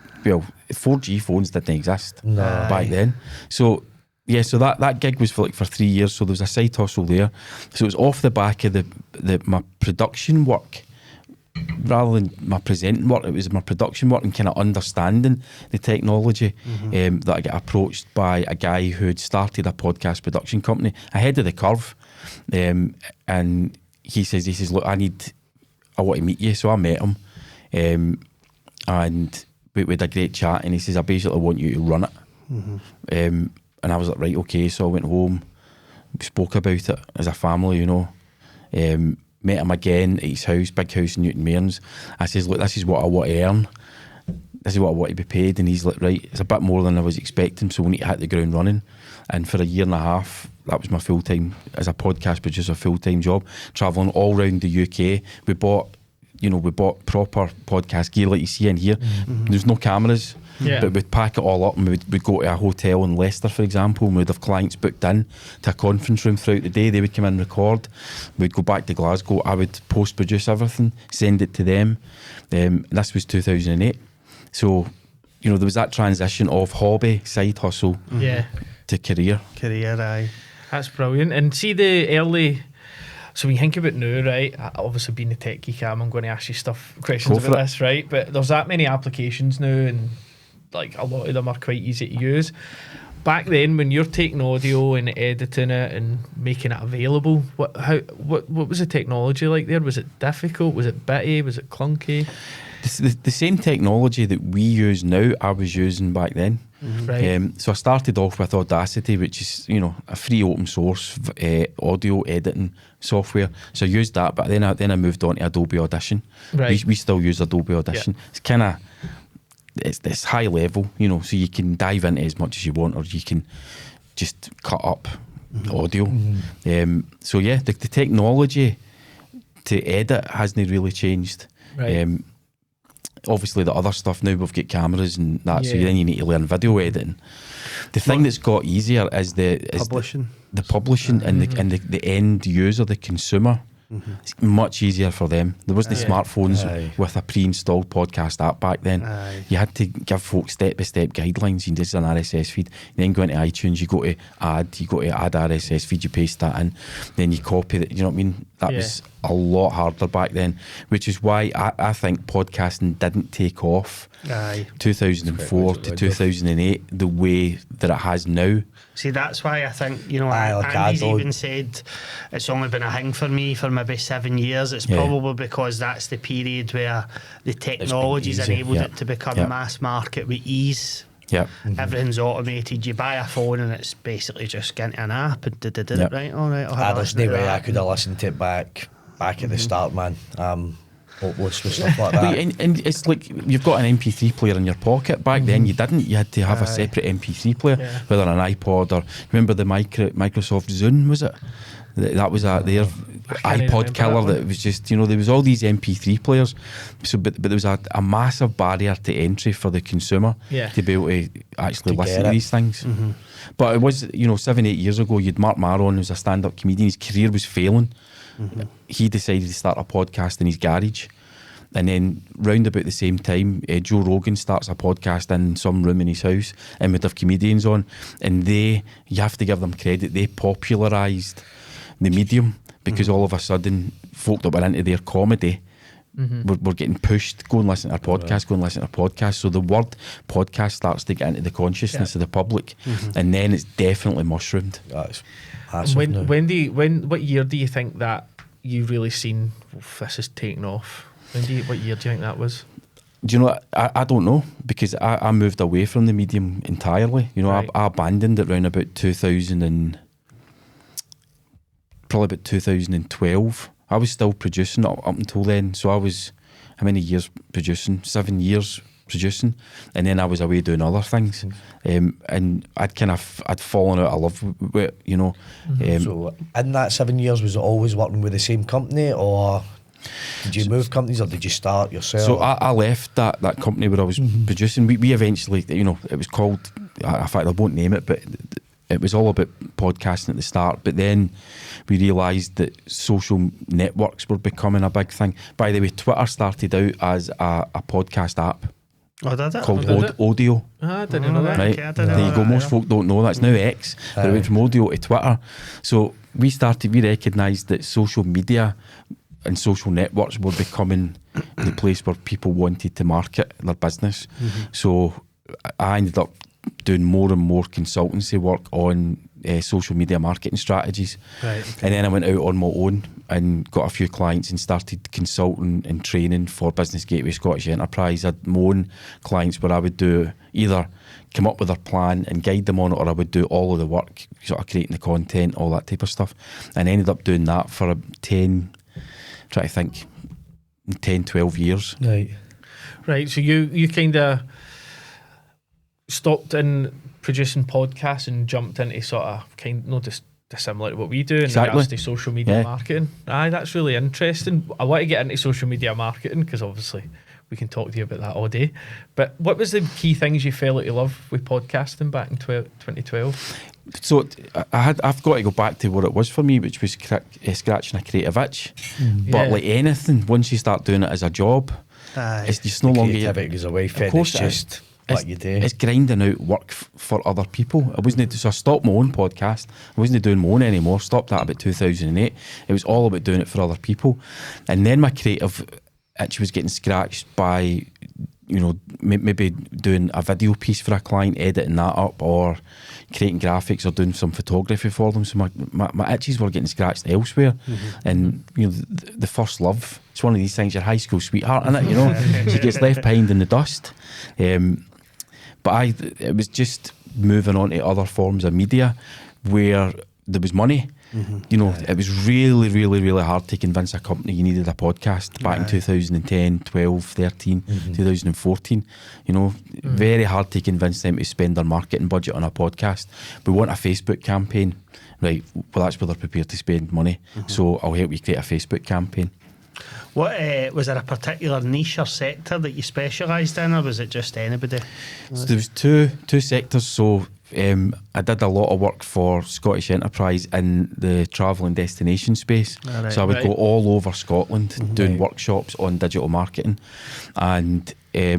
Speaker 2: 4G phones didn't exist back then. So yeah, so that gig was for 3 years. So there was a side hustle there. So it was off the back of my production work rather than my presenting work. It was my production work and kind of understanding the technology that I got approached by a guy who had started a podcast production company ahead of the curve, and he says, look, I want to meet you. So I met him, and we had a great chat, and he says, I basically want you to run it. And I was like, right, okay. So I went home, we spoke about it as a family, you know. Met him again at his house, big house in Newton Mearns. I says, look, this is what I want to earn. This is what I want to be paid. And he's like, right, it's a bit more than I was expecting, so we need to hit the ground running. And for a year and a half, that was my full-time, as a podcast producer, full-time job, travelling all around the UK. We bought proper podcast gear like you see in here. There's no cameras.
Speaker 1: Yeah.
Speaker 2: But we'd pack it all up and we'd go to a hotel in Leicester, for example, and we'd have clients booked in to a conference room throughout the day. They would come in and record. We'd go back to Glasgow. I would post-produce everything, send it to them. This was 2008. So, you know, there was that transition of hobby, side hustle to career.
Speaker 3: Career, aye.
Speaker 1: That's brilliant. And see the early... So when you think about now, right, obviously being a techie Cam, I'm going to ask you questions
Speaker 2: Go for
Speaker 1: about
Speaker 2: it.
Speaker 1: this, right? But there's that many applications now, and like a lot of them are quite easy to use. Back then, when you're taking audio and editing it and making it available, what was the technology like there? Was it difficult? Was it bitty? Was it clunky?
Speaker 2: The same technology that we use now, I was using back then.
Speaker 1: Right.
Speaker 2: So I started off with Audacity, which is, you know, a free open source audio editing software. So I used that, but then I moved on to Adobe Audition.
Speaker 1: Right.
Speaker 2: We still use Adobe Audition. It's kind of it's high level, you know, so you can dive into as much as you want, or you can just cut up audio. So yeah, the technology to edit hasn't really changed.
Speaker 1: Right.
Speaker 2: Obviously the other stuff now, we've got cameras and that, so
Speaker 1: Yeah.
Speaker 2: then you need to learn video editing. The thing that's got easier is
Speaker 3: Publishing.
Speaker 2: the publishing and the end user, the consumer. It's much easier for them. There wasn't smartphones with a pre-installed podcast app back then. You had to give folks step-by-step guidelines. You did an RSS feed, you then go into iTunes, you go to add RSS feed, you paste that in, then you copy it, you know what I mean? That was a lot harder back then, which is why I think podcasting didn't take off 2004 to 2008 the way that it has now.
Speaker 3: See, that's why I think,
Speaker 4: Aye, like
Speaker 3: Andy's
Speaker 4: I don't-
Speaker 3: even said it's only been a thing for me for maybe 7 years. It's probably because that's the period where the technology's
Speaker 4: easy.
Speaker 3: enabled
Speaker 2: Yeah.
Speaker 3: it to become
Speaker 2: Yeah.
Speaker 3: mass market with ease.
Speaker 2: Yeah.
Speaker 3: Everything's automated. You buy a phone and it's basically just get into an app and did
Speaker 2: Yeah.
Speaker 3: it right. All right, I'll have a
Speaker 4: There's
Speaker 3: listen
Speaker 4: no
Speaker 3: to
Speaker 4: way I
Speaker 3: that.
Speaker 4: could have listened to it back at the start, man. Hopeless with stuff like that.
Speaker 2: But, and it's like you've got an MP3 player in your pocket. Back then you didn't. You had to have a separate MP3 player, whether an iPod or remember the Microsoft Zune, was it? That was their
Speaker 1: remember
Speaker 2: iPod killer.
Speaker 1: that
Speaker 2: That was just there was all these MP3 players. So, but there was a massive barrier to entry for the consumer to be able to actually
Speaker 4: To
Speaker 2: listen
Speaker 4: get
Speaker 2: to
Speaker 4: it.
Speaker 2: these things. But it was 7-8 years ago. You'd Mark Maron, who was a stand-up comedian. His career was failing. He decided to start a podcast in his garage. And then round about the same time, Joe Rogan starts a podcast in some room in his house and would have comedians on. And you have to give them credit, they popularised the medium because all of a sudden folk that were into their comedy were getting pushed, go and listen to our podcast, go and listen to our podcast. So the word podcast starts to get into the consciousness of the public. And then it's definitely mushroomed.
Speaker 4: That's massive now.
Speaker 1: What year do you think that you really seen this is taking off? What year do you think that was?
Speaker 2: Do you know, I don't know, because I moved away from the medium entirely.
Speaker 1: Right.
Speaker 2: I abandoned it around about 2012. I was still producing up until then. So I was, how many years producing? 7 years producing. And then I was away doing other things. And I'd fallen out of love with it,
Speaker 4: So in that 7 years, was it always working with the same company, or did you move companies, or did you start yourself?
Speaker 2: So I left that company where I was producing. We eventually, it was called, in fact I won't name it, but it was all about podcasting at the start. But then we realised that social networks were becoming a big thing. By the way, Twitter started out as a podcast app
Speaker 3: Oh, did it?
Speaker 2: called
Speaker 1: did it?
Speaker 2: Audio.
Speaker 1: I didn't know that.
Speaker 2: Right,
Speaker 3: Okay, I didn't
Speaker 2: there
Speaker 3: know
Speaker 2: you go.
Speaker 3: that,
Speaker 2: Most
Speaker 3: yeah.
Speaker 2: folk don't know that's now X, but it went from audio to Twitter. So we recognised that social media and social networks were becoming the place where people wanted to market their business. So I ended up doing more and more consultancy work on social media marketing strategies.
Speaker 3: Right.
Speaker 2: And then I went out on my own and got a few clients and started consulting and training for Business Gateway Scottish Enterprise. I had my own clients where I would do either come up with their plan and guide them on it, or I would do all of the work, sort of creating the content, all that type of stuff. And I ended up doing that for 10, 12 years.
Speaker 1: Right, so you kind of stopped in producing podcasts and jumped into sort of just dissimilar to what we do in
Speaker 2: Exactly.
Speaker 1: regards to social media
Speaker 2: Yeah.
Speaker 1: marketing. Aye, that's really interesting. I want to get into social media marketing because obviously we can talk to you about that all day. But what was the key things you felt like you loved with podcasting back in 2012?
Speaker 2: So I've got to go back to what it was for me, which was scratching a creative itch. But
Speaker 1: Yeah.
Speaker 2: like anything, once you start doing it as a job,
Speaker 3: Aye.
Speaker 2: it's just no longer
Speaker 4: Creativity goes away, Fed.
Speaker 2: course
Speaker 4: It's
Speaker 2: it is.
Speaker 4: just what you do.
Speaker 2: It's grinding out work for other people. I wasn't so I stopped my own podcast. I wasn't doing my own anymore. Stopped that about 2008. It was all about doing it for other people, and then my creative itch was getting scratched by maybe doing a video piece for a client, editing that up, or creating graphics, or doing some photography for them. So my itches were getting scratched elsewhere. And the first love, it's one of these things, your high school sweetheart, innit? She gets left behind in the dust. But it was just moving on to other forms of media where there was money. It was really, really, really hard to convince a company you needed a podcast back in 2010, 12, 13, 2014. Very hard to convince them to spend their marketing budget on a podcast. We want a Facebook campaign. Right, well, that's where they're prepared to spend money. So I'll help you create a Facebook campaign.
Speaker 3: What was there a particular niche or sector that you specialised in, or was it just anybody?
Speaker 2: So there was two sectors. So I did a lot of work for Scottish Enterprise in the travel and destination space.
Speaker 3: Right,
Speaker 2: So I would
Speaker 1: right.
Speaker 2: go all over Scotland doing workshops on digital marketing, and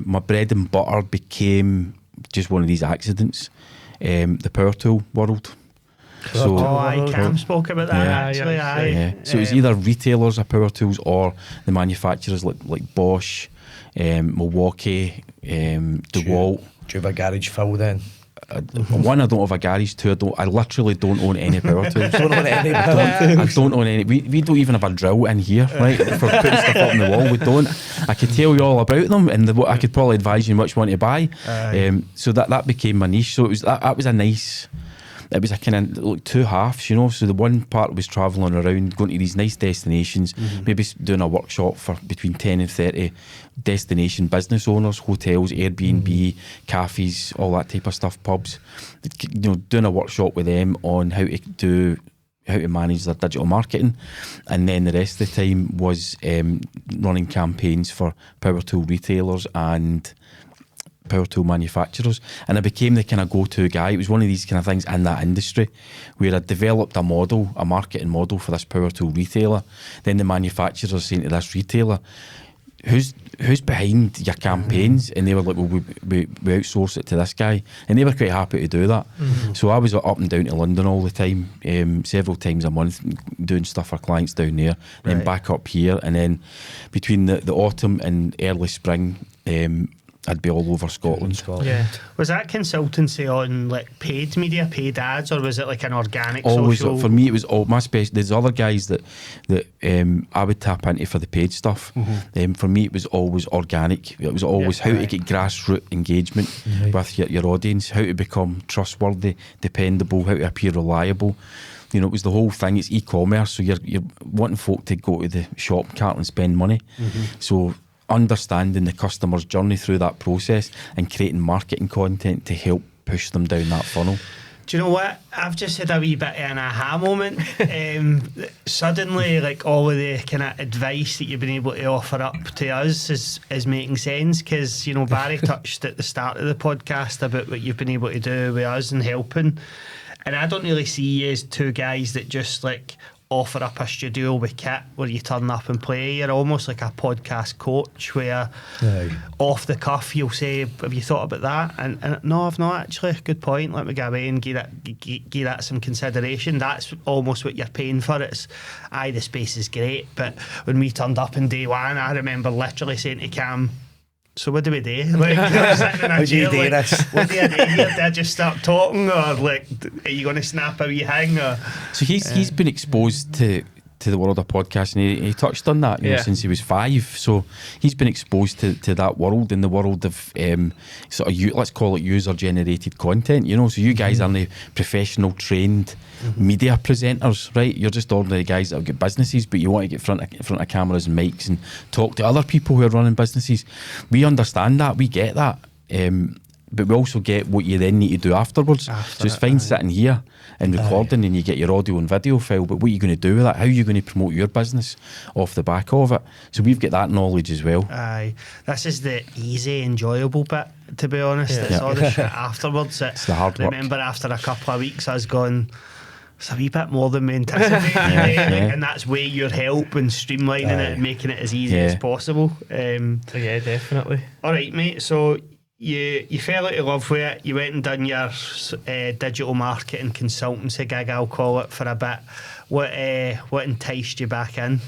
Speaker 2: my bread and butter became just one of these accidents, the power tool world. So
Speaker 3: Cam spoke about that
Speaker 2: Yeah.
Speaker 3: actually.
Speaker 1: Yeah,
Speaker 3: Aye.
Speaker 2: yeah. So it's either retailers of power tools or the manufacturers like Bosch, Milwaukee, DeWalt.
Speaker 4: Do you have a garage full then?
Speaker 2: one, I don't have a garage. Two, I literally don't own any power tools.
Speaker 4: Don't own any power tools.
Speaker 2: I don't own any. We don't even have a drill in here, right? For putting stuff up on the wall, we don't. I could tell you all about them, and I could probably advise you which one to buy. So that became my niche. So that was a nice. It was a kind of like two halves, you know. So the one part was travelling around, going to these nice destinations, maybe doing a workshop for between 10 and 30 destination business owners, hotels, Airbnb, cafes, all that type of stuff, pubs. You know, doing a workshop with them on how to manage their digital marketing, and then the rest of the time was running campaigns for power tool retailers and power tool manufacturers, and I became the kind of go-to guy. It was one of these kind of things in that industry where I developed a marketing model for this power tool retailer. Then the manufacturers saying to this retailer, who's behind your campaigns? And they were like, well, we outsource it to this guy, and they were quite happy to do that. So I was up and down to London all the time, several times a month, doing stuff for clients down there, then back up here, and then between the autumn and early spring, I'd be all over Scotland.
Speaker 3: Yeah. Was that consultancy on like paid media, paid ads, or was it like an organic
Speaker 2: always
Speaker 3: social?
Speaker 2: For me, it was all my special. There's other guys that I would tap into for the paid stuff. For me, it was always organic. It was always how to get grassroots engagement with your audience, how to become trustworthy, dependable, how to appear reliable. You know, it was the whole thing. It's e-commerce, so you're wanting folk to go to the shop cart and spend money. So understanding the customer's journey through that process and creating marketing content to help push them down that funnel.
Speaker 3: Do you know what? I've just had a wee bit of an aha moment. Suddenly, like all of the kind of advice that you've been able to offer up to us is making sense, because, you know, Barry touched at the start of the podcast about what you've been able to do with us and helping. And I don't really see you as two guys that just like offer up a studio with kit where you turn up and play. You're almost like a podcast coach where off the cuff you'll say, have you thought about that? And no, I've not actually. Good point. Let me go away and give that some consideration. That's almost what you're paying for. It's the space is great, but when we turned up in day one, I remember literally saying to Cam, so what do we do? Like, sitting in a chair, like, what do I do here? Do I just start talking, or like, are you going to snap a wee hang? Or
Speaker 2: so he's been exposed to the world of podcasting. He touched on that, you know, since he was 5. So he's been exposed to that world, in the world of sort of let's call it user generated content. You know, so you guys aren't the professional trained media presenters, right? You're just ordinary guys that have got businesses, but you want to get front of cameras and mics and talk to other people who are running businesses. We understand that, we get that, but we also get what you then need to do afterwards. So it's fine sitting here and recording, and you get your audio and video file, but what are you going to do with that? How are you going to promote your business off the back of it? So we've got that knowledge as well.
Speaker 3: This is the easy, enjoyable bit, to be honest. It's all the shit afterwards.
Speaker 2: It's the hard work.
Speaker 3: Remember, after a couple of weeks, I was going, it's a wee bit more than we anticipated, and that's where your help and streamlining it and making it as easy as possible.
Speaker 1: Yeah, definitely.
Speaker 3: All right, mate. So you fell out of love with it. You went and done your digital marketing consultancy gig, I'll call it, for a bit. What enticed you back in?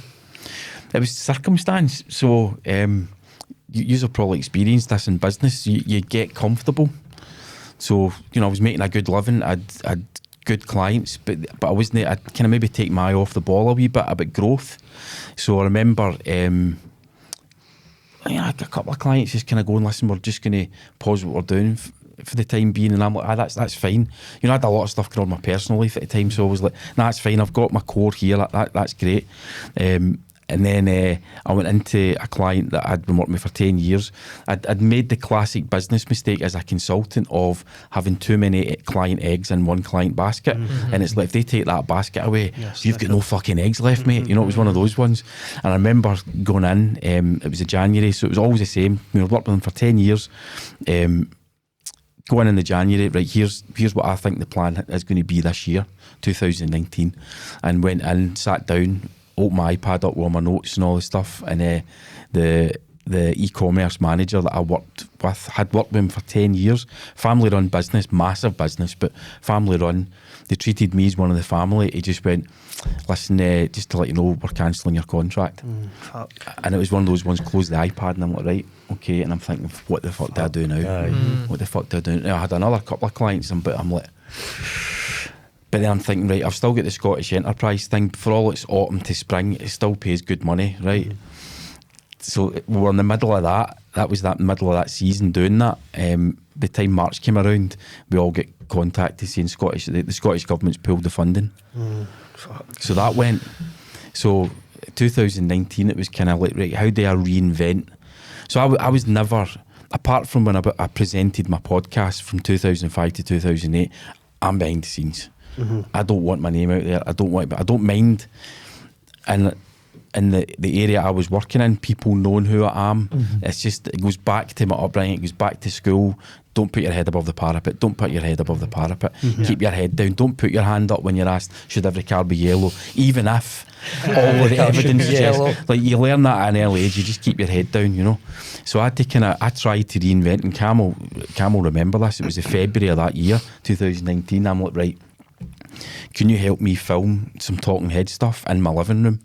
Speaker 2: It was circumstance. So you have probably experienced this in business. You get comfortable. So, you know, I was making a good living. I'd good clients, but I wasn't. I'd kind of maybe take my eye off the ball a wee bit about growth. So I remember a couple of clients just kind of going, listen, we're just going to pause what we're doing for the time being, and I'm like, that's fine. You know, I had a lot of stuff going on in my personal life at the time, so I was like, nah, that's fine, I've got my core here, that's great. And then I went into a client that I'd been working with for 10 years. I'd made the classic business mistake as a consultant of having too many client eggs in one client basket. And it's like, if they take that basket away, you've got no fucking eggs left, mate. You know, it was one of those ones. And I remember going in, it was a January, so it was always the same. We were working with them for 10 years. Going in the January, right, here's what I think the plan is going to be this year, 2019. And went in, sat down, opened my iPad up with all my notes and all this stuff, and the the e-commerce manager that I worked with, had worked with him for 10 years, family run business, massive business, but family run. They treated me as one of the family. He just went, listen, just to let you know, we're cancelling your contract.
Speaker 3: Fuck.
Speaker 2: And it was one of those ones, close the iPad, and I'm like, right, okay. And I'm thinking, what the fuck do I do now? What the fuck do I do now? I had another couple of clients, but I'm like, but then I'm thinking, right, I've still got the Scottish Enterprise thing. For all it's autumn to spring, it still pays good money, right? So we were in the middle of that. That was that middle of that season doing that. The time March came around, we all get contacted saying the Scottish government's pulled the funding. So that went. So 2019, it was kind of like, right, how do I reinvent? So I was never, apart from when I presented my podcast from 2005 to 2008, I'm behind the scenes. I don't want my name out there. I don't mind. And in the area I was working in, people knowing who I am. It's just, it goes back to my upbringing, it goes back to school. Don't put your head above the parapet. Don't put your head above the parapet. Keep your head down. Don't put your hand up when you're asked, should every car be yellow? Even if all of the evidence suggests, like, you learn that at an early age, you just keep your head down, you know. So I tried to reinvent, and Cam will remember this, it was the February of that year, 2019. I'm like, right, can you help me film some Talking Head stuff in my living room?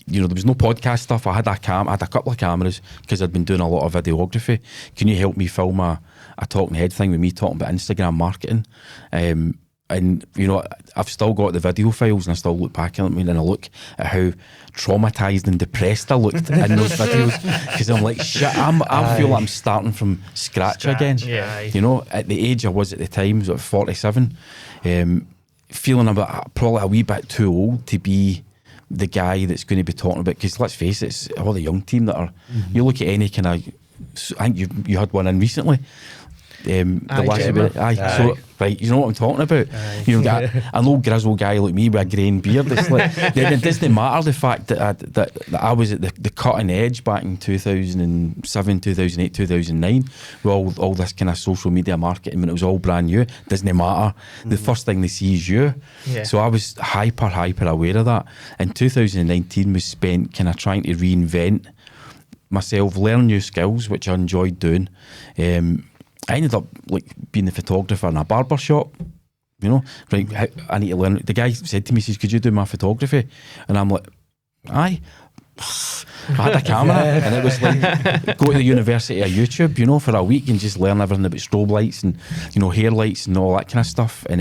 Speaker 2: You know, there was no podcast stuff. I had a couple of cameras because I'd been doing a lot of videography. Can you help me film a Talking Head thing with me talking about Instagram marketing? And, you know, I've still got the video files, and I still look back at them and I look at how traumatised and depressed I looked in those videos, because I'm like, shit, I feel like I'm starting from scratch again.
Speaker 3: Yeah.
Speaker 2: You know, at the age I was at the time, so at 47, feeling probably a wee bit too old to be the guy that's going to be talking about, because let's face it, it's all the young team that are, you look at any kind of, I think you had one in recently, so right, you know what I'm talking about. You know, an old grizzled guy like me with a greying beard. It's like, it doesn't matter the fact that I was at the cutting edge back in 2007, 2008, 2009 with all this kind of social media marketing when it was all brand new. Doesn't matter. The first thing they see is you. So I was hyper aware of that. And 2019 was spent kind of trying to reinvent myself, learn new skills, which I enjoyed doing. I ended up like being the photographer in a barber shop, you know. Right, I need to learn. The guy said to me, he says, could you do my photography? And I'm like, aye. I had a camera and it was like, go to the University of YouTube, you know, for a week and just learn everything about strobe lights and, you know, hair lights and all that kind of stuff, and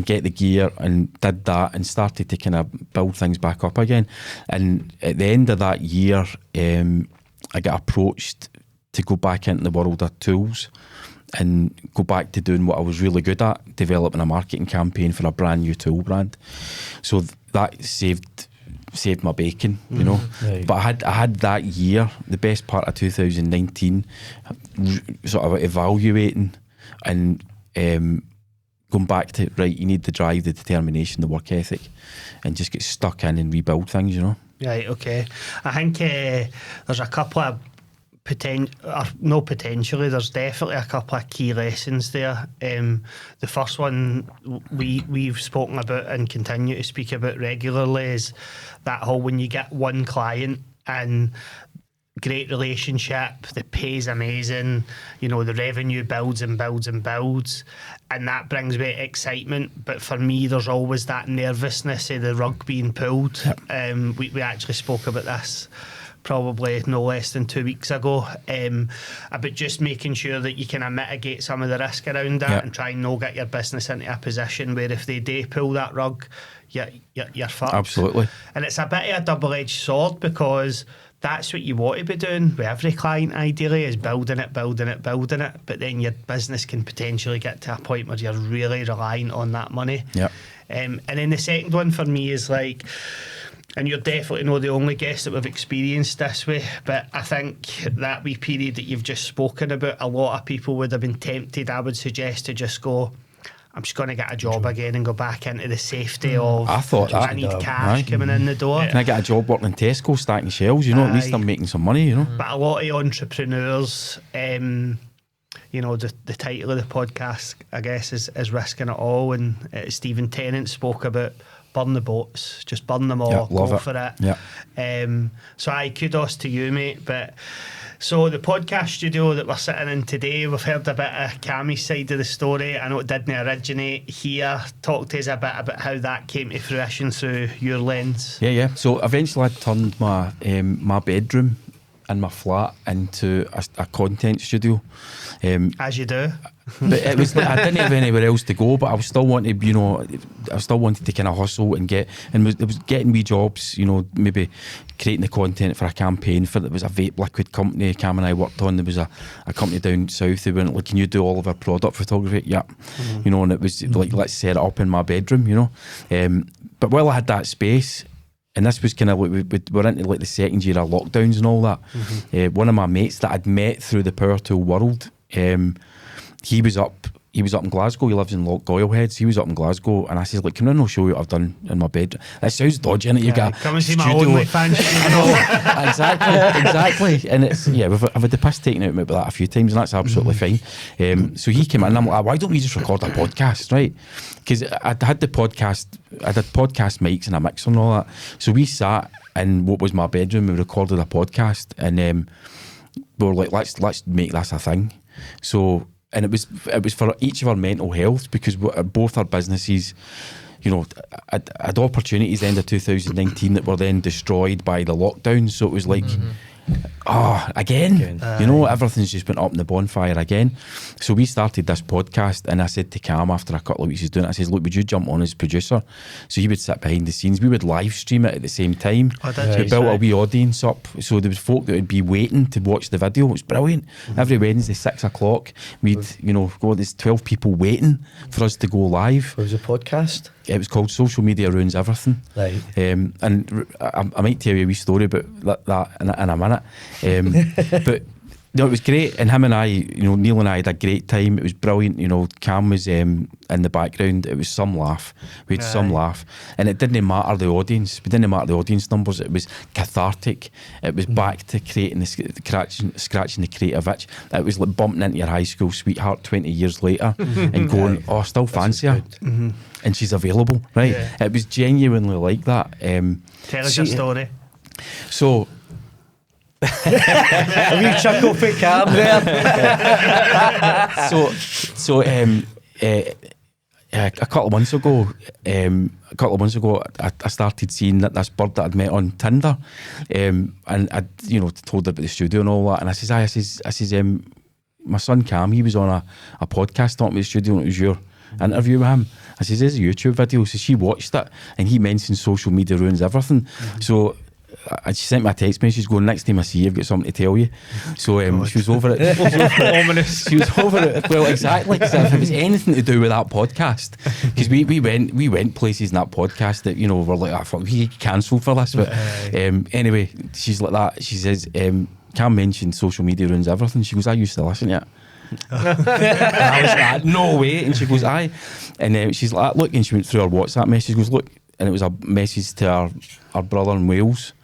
Speaker 2: get the gear, and did that and started to kind of build things back up again. And at the end of that year, I got approached to go back into the world of tools and go back to doing what I was really good at, developing a marketing campaign for a brand new tool brand. So that saved my bacon, you know. Right. But I had that year, the best part of 2019, sort of evaluating and going back to, right, you need the drive, the determination, the work ethic, and just get stuck in and rebuild things, you know.
Speaker 3: Right, okay. I think there's a couple of there's definitely a couple of key lessons there. The first one we've spoken about and continue to speak about regularly is that whole, when you get one client and great relationship, the pay's amazing, you know, the revenue builds and builds and builds, and that brings me excitement. But for me, there's always that nervousness of the rug being pulled. Yep. We actually spoke about this probably no less than 2 weeks ago, about just making sure that you kind of mitigate some of the risk around that. Yep. And try and not get your business into a position where if they do pull that rug, you're fucked.
Speaker 2: Absolutely.
Speaker 3: And it's a bit of a double-edged sword, because that's what you want to be doing with every client, ideally, is building it. But then your business can potentially get to a point where you're really reliant on that money.
Speaker 2: Yep.
Speaker 3: And then the second one for me is like, and you're definitely not the only guest that we've experienced this way, but I think that wee period that you've just spoken about, a lot of people would have been tempted, I would suggest, to just go, I'm just going to get a job again and go back into the safety of,
Speaker 2: I thought
Speaker 3: I need cash coming in the door.
Speaker 2: Can I get a job working in Tesco stacking shelves? You know, at least I'm making some money, you know.
Speaker 3: But a lot of entrepreneurs, you know, the title of the podcast, I guess, is Risking It All, and Stephen Tennant spoke about burn the boats, just burn them all,
Speaker 2: Yeah, love
Speaker 3: go
Speaker 2: it.
Speaker 3: for it.
Speaker 2: Yeah.
Speaker 3: So aye, kudos to you, mate. But so the podcast studio that we're sitting in today, we've heard a bit of Cammie's side of the story. I know it didn't originate here. Talk to us a bit about how that came to fruition through your lens.
Speaker 2: Yeah. So eventually I turned my my bedroom in my flat into a content studio.
Speaker 3: As you do.
Speaker 2: But it was like I didn't have anywhere else to go, but I was still wanted, I still wanted to kind of hustle and it was getting me jobs, maybe creating the content for a campaign for there was a vape liquid company Cam and I worked on. There was a company down south who went, like, can you do all of our product photography? Yeah. And it was like, let's set it up in my bedroom, but while I had that space, and this was kind of like we're into like the second year of lockdowns and all that. One of my mates that I'd met through the Power Tool world, he was up in Glasgow. He lives in Lochgoyle Heads. He was up in Glasgow, and I said, like, can I not show you what I've done in my bed? That sounds dodgy, innit? You got
Speaker 3: come and see
Speaker 2: studio.
Speaker 3: my OnlyFans studio.
Speaker 2: exactly. And it's I've had the piss taken out of me about that a few times, and that's absolutely fine. So he came in, and I'm like, why don't we just record a podcast, right? Because I had podcast mics and a mixer and all that. So we sat in what was my bedroom. We recorded a podcast, and we were like, let's make this a thing. So. And it was for each of our mental health, because both our businesses, had opportunities end of 2019 that were then destroyed by the lockdown. So it was like, again. Everything's just been up in the bonfire again. So we started this podcast, and I said to Cam after a couple of weeks of doing it, I said, look, would you jump on as producer? So he would sit behind the scenes. We would live stream it at the same time. We built a wee audience up. So there was folk that would be waiting to watch the video. It was brilliant. Every Wednesday, 6 o'clock, we'd, there's 12 people waiting for us to go live.
Speaker 4: What was the podcast?
Speaker 2: It was called Social Media Ruins Everything.
Speaker 4: Right.
Speaker 2: And I might tell you a wee story about that in a minute. But it was great. And him and I, Neil and I had a great time. It was brilliant. Cam was in the background. It was some laugh. We had some laugh. And it didn't matter the audience. We didn't matter the audience numbers. It was cathartic. It was back to creating scratching the creative itch. It was like bumping into your high school sweetheart 20 years later and going, I still fancy her. And she's available, right? Yeah. It was genuinely like that.
Speaker 3: Tell us your story.
Speaker 2: So,
Speaker 4: a wee chuckle for Cam there.
Speaker 2: A couple of months ago, I started seeing this bird that I'd met on Tinder, and I'd told her about the studio and all that. And I says, my son Cam, he was on a podcast talking about the studio, and it was your interview with him. I says, there's a YouTube video. So she watched it, and he mentioned Social Media Ruins Everything. So she sent me a text message going, next time I see you, I've got something to tell you. So she was over it. She was over it. Well, exactly. Because if it was anything to do with that podcast, because we went places in that podcast that we're like, fuck, we get cancelled for this. But anyway, she's like that. She says, Cam mentioned Social Media Ruins Everything. She goes, I used to listen to it. And I was like, no way. And she goes, aye. And she's like, look, and she went through her WhatsApp message, goes, look, and it was a message to our brother in Wales,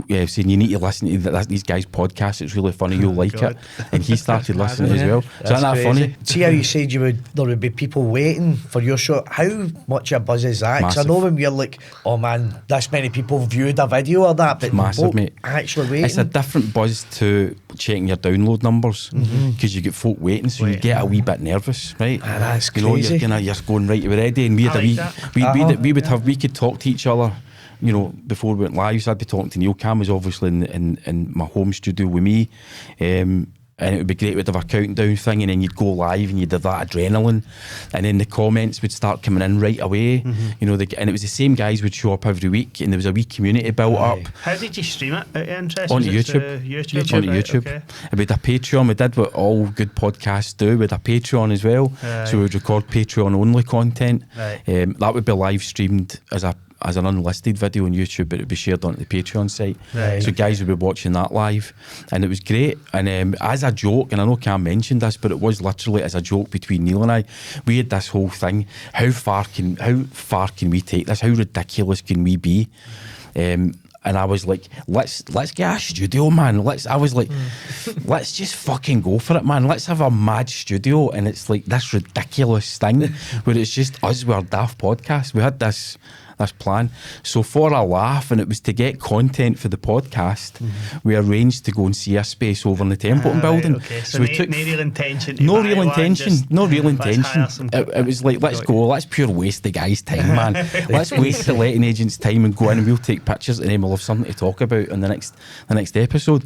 Speaker 2: saying you need to listen to these guys' podcast. It's really funny, you'll like it. And he started listening as well. So isn't that funny?
Speaker 4: See how you said there would be people waiting for your show? How much a buzz is that? Because I know when we're like, oh man, this many people viewed a video or that, but
Speaker 2: it's massive, mate.
Speaker 4: Actually waiting.
Speaker 2: It's a different buzz to checking your download numbers, because you get folk waiting, so you get a wee bit nervous, right?
Speaker 4: That's crazy.
Speaker 2: You're going, right, we're ready, and we could talk to each other. Before we went live, so I'd be talking to Neil. Cam was obviously in my home studio with me, and it would be great. We'd have a countdown thing, and then you'd go live, and you'd have that adrenaline, and then the comments would start coming in right away. And it was the same guys would show up every week, and there was a wee community built up.
Speaker 3: How did you stream it? Out of interest?
Speaker 2: On YouTube. On YouTube. Okay. And we had a Patreon. We did what all good podcasts do. We had a Patreon as well, so we would record Patreon only content. That would be live streamed as an unlisted video on YouTube, but it would be shared onto the Patreon site. So guys would be watching that live, and it was great. And as a joke, and I know Cam mentioned this, but it was literally as a joke between Neil and I, we had this whole thing, how far can we take this? How ridiculous can we be? And I was like, let's get a studio, man. Let's just fucking go for it, man. Let's have a mad studio, and it's like this ridiculous thing where it's just us with our daft podcast. We had this plan. So for a laugh, and it was to get content for the podcast, we arranged to go and see a space over in the Templeton building.
Speaker 3: Right, okay. So,
Speaker 2: we
Speaker 3: no,
Speaker 2: took
Speaker 3: no real intention. To
Speaker 2: no
Speaker 3: buy
Speaker 2: real
Speaker 3: one,
Speaker 2: intention.
Speaker 3: just
Speaker 2: No real
Speaker 3: let's hire
Speaker 2: intention.
Speaker 3: some
Speaker 2: It was like, let's go. Let's pure waste the guy's time, man. Let's waste the letting agent's time and go in and we'll take pictures and then we'll have something to talk about in the next episode.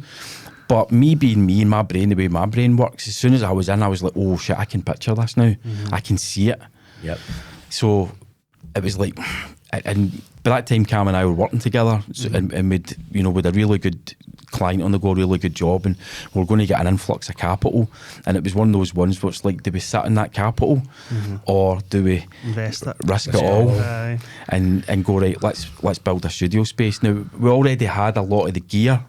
Speaker 2: But me being me and my brain, the way my brain works, as soon as I was in, I was like, oh shit, I can picture this now. I can see it.
Speaker 4: Yep.
Speaker 2: So it was like, and by that time Cam and I were working together, so, and we'd, you know, with a really good client on the go, really good job, and we're going to get an influx of capital. And it was one of those ones where it's like, do we sit in that capital or do we
Speaker 3: invest it,
Speaker 2: risk it all
Speaker 3: Aye.
Speaker 2: and go, right, let's build a studio space. Now we already had a lot of the gear,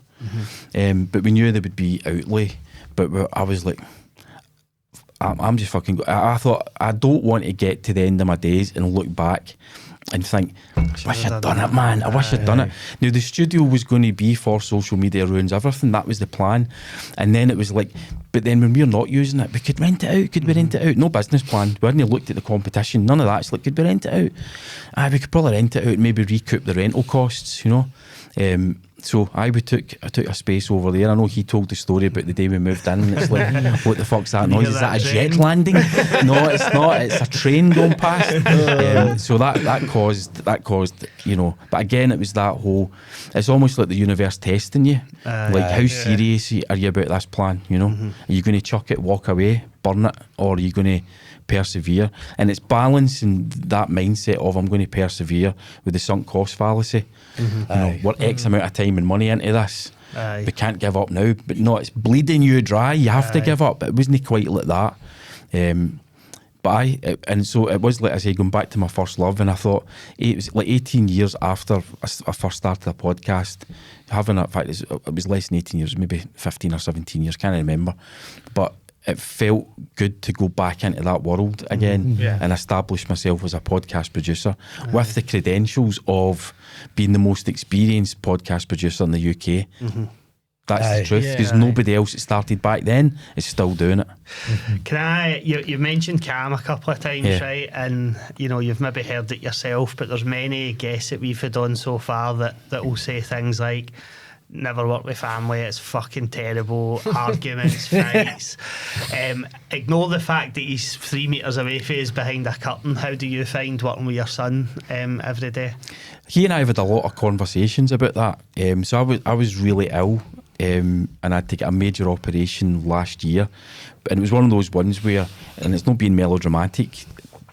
Speaker 2: but we knew there would be outlay. But I was like, I'm just fucking. I thought I don't want to get to the end of my days and look back and think, wish I'd done it, man. I wish I'd done it. Now the studio was going to be for Social Media Ruins Everything. That was the plan. And then it was like, but then when we're not using it, we could rent it out. Could we rent it out? No business plan. We hadn't looked at the competition. None of that. It's like, could we rent it out? We could probably rent it out and maybe recoup the rental costs, you know. So I took a space over there. I know he told the story about the day we moved in. And it's like, what the fuck's that noise? Is that a jet landing? No, it's not. It's a train going past. So that caused, you know. But again, it was that whole. It's almost like the universe testing you. Like, how serious are you about this plan? You know, are you going to chuck it, walk away, burn it, or are you going to persevere? And it's balancing that mindset of, I'm going to persevere, with the sunk cost fallacy. You know, we're X amount of time and money into this. We can't give up now. But no, it's bleeding you dry. You have to give up. It wasn't quite like that. And so it was, like I say, going back to my first love, and I thought it was like 18 years after I first started a podcast, in fact, it was less than 18 years, maybe 15 or 17 years, can't remember. But it felt good to go back into that world again and establish myself as a podcast producer with the credentials of being the most experienced podcast producer in the UK. That's the truth, because nobody else that started back then is still doing it.
Speaker 3: Can you mentioned Cam a couple of times, right? And you know, you've maybe heard it yourself, but there's many guests that we've had on so far that will say things like, never work with family, it's fucking terrible, arguments, fights. Ignore the fact that he's 3 metres away from us behind a curtain. How do you find working with your son every day?
Speaker 2: He and I have had a lot of conversations about that. So I was really ill, and I had to get a major operation last year. And it was one of those ones where, and it's not being melodramatic,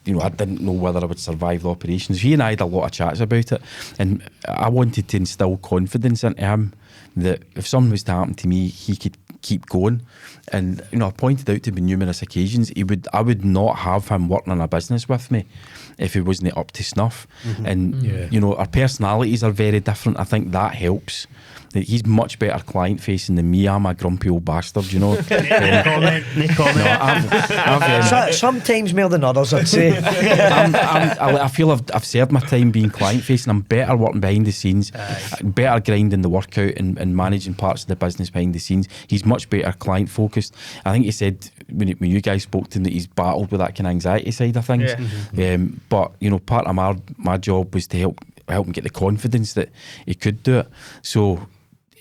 Speaker 2: you know, I didn't know whether I would survive the operations. He and I had a lot of chats about it, and I wanted to instill confidence into him that if something was to happen to me, he could keep going. And you know, I pointed out to him on numerous occasions, I would not have him working on a business with me if he wasn't up to snuff. And you know, our personalities are very different. I think that helps. He's much better client facing than me. I'm a grumpy old bastard, you know.
Speaker 3: No comment.
Speaker 2: No,
Speaker 4: sometimes more than others, I'd say.
Speaker 2: I feel I've served my time being client facing. I'm better working behind the scenes, better grinding the work out and managing parts of the business behind the scenes. He's much better client focused. I think he said when you guys spoke to him that he's battled with that kind of anxiety side of things. But you know, part of my job was to help him get the confidence that he could do it. So,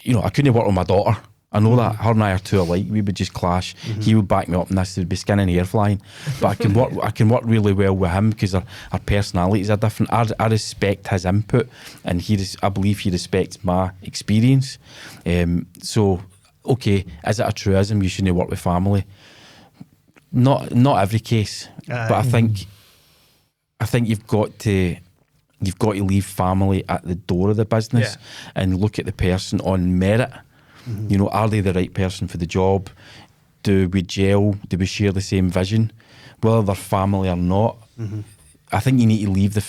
Speaker 2: you know, I couldn't work with my daughter. I know that her and I are too alike. We would just clash. He would back me up, and this would be skin and hair flying. But I can work really well with him because our personalities are different. I respect his input, and I believe he respects my experience. So, okay, is it a truism you shouldn't work with family? Not every case, but I think you've got to leave family at the door of the business and look at the person on merit. You know, are they the right person for the job? Do we gel? Do we share the same vision? Whether they're family or not, I think you need to leave the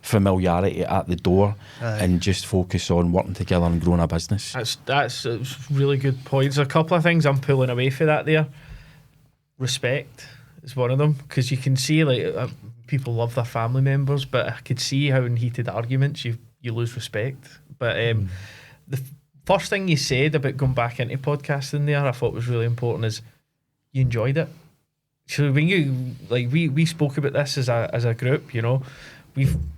Speaker 2: familiarity at the door and just focus on working together and growing a business.
Speaker 1: That's really good points. There's a couple of things I'm pulling away for that there. Respect is one of them, because you can see like people love their family members, but I could see how in heated arguments you lose respect. But the first thing you said about going back into podcasting there, I thought was really important, is you enjoyed it. So when you we spoke about this as a group, you know,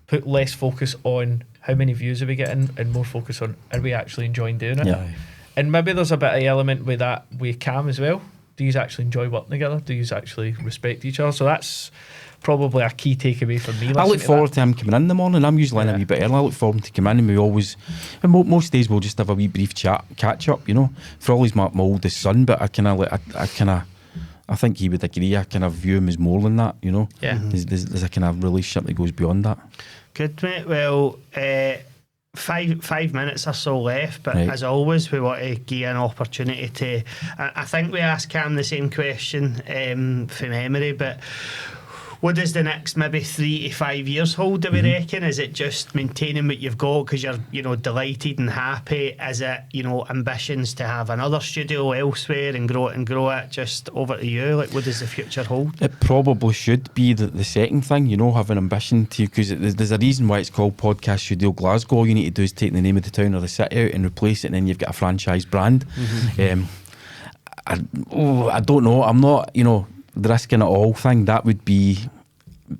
Speaker 1: put less focus on how many views are we getting and more focus on are we actually enjoying doing it.
Speaker 2: Yeah.
Speaker 1: And maybe there's a bit of element with that with Cam as well. Do you actually enjoy working together? Do you actually respect each other? So that's probably a key takeaway for me.
Speaker 2: I look forward to him coming in the morning. I'm usually in a wee bit early. I look forward to coming in, and we always, and most days we'll just have a wee brief catch up. You know, for all he's my oldest son, but I think he would agree. I kind of view him as more than that. You know,
Speaker 1: Yeah.
Speaker 2: There's a kind of relationship that goes beyond that.
Speaker 3: Good, mate. Well, 5 minutes or so left, but
Speaker 2: Right.
Speaker 3: as always, we want to give you an opportunity to. I think we asked Cam the same question from memory, but what does the next maybe 3 to 5 years hold, do we reckon? Is it just maintaining what you've got because you're delighted and happy? Is it, ambitions to have another studio elsewhere and grow it? Just over to you. Like, what does the future hold?
Speaker 2: It probably should be the second thing, have an ambition to, because there's a reason why it's called Podcast Studio Glasgow. All you need to do is take the name of the town or the city out and replace it, and then you've got a franchise brand. I don't know. I'm not, the risking it all thing. That would be,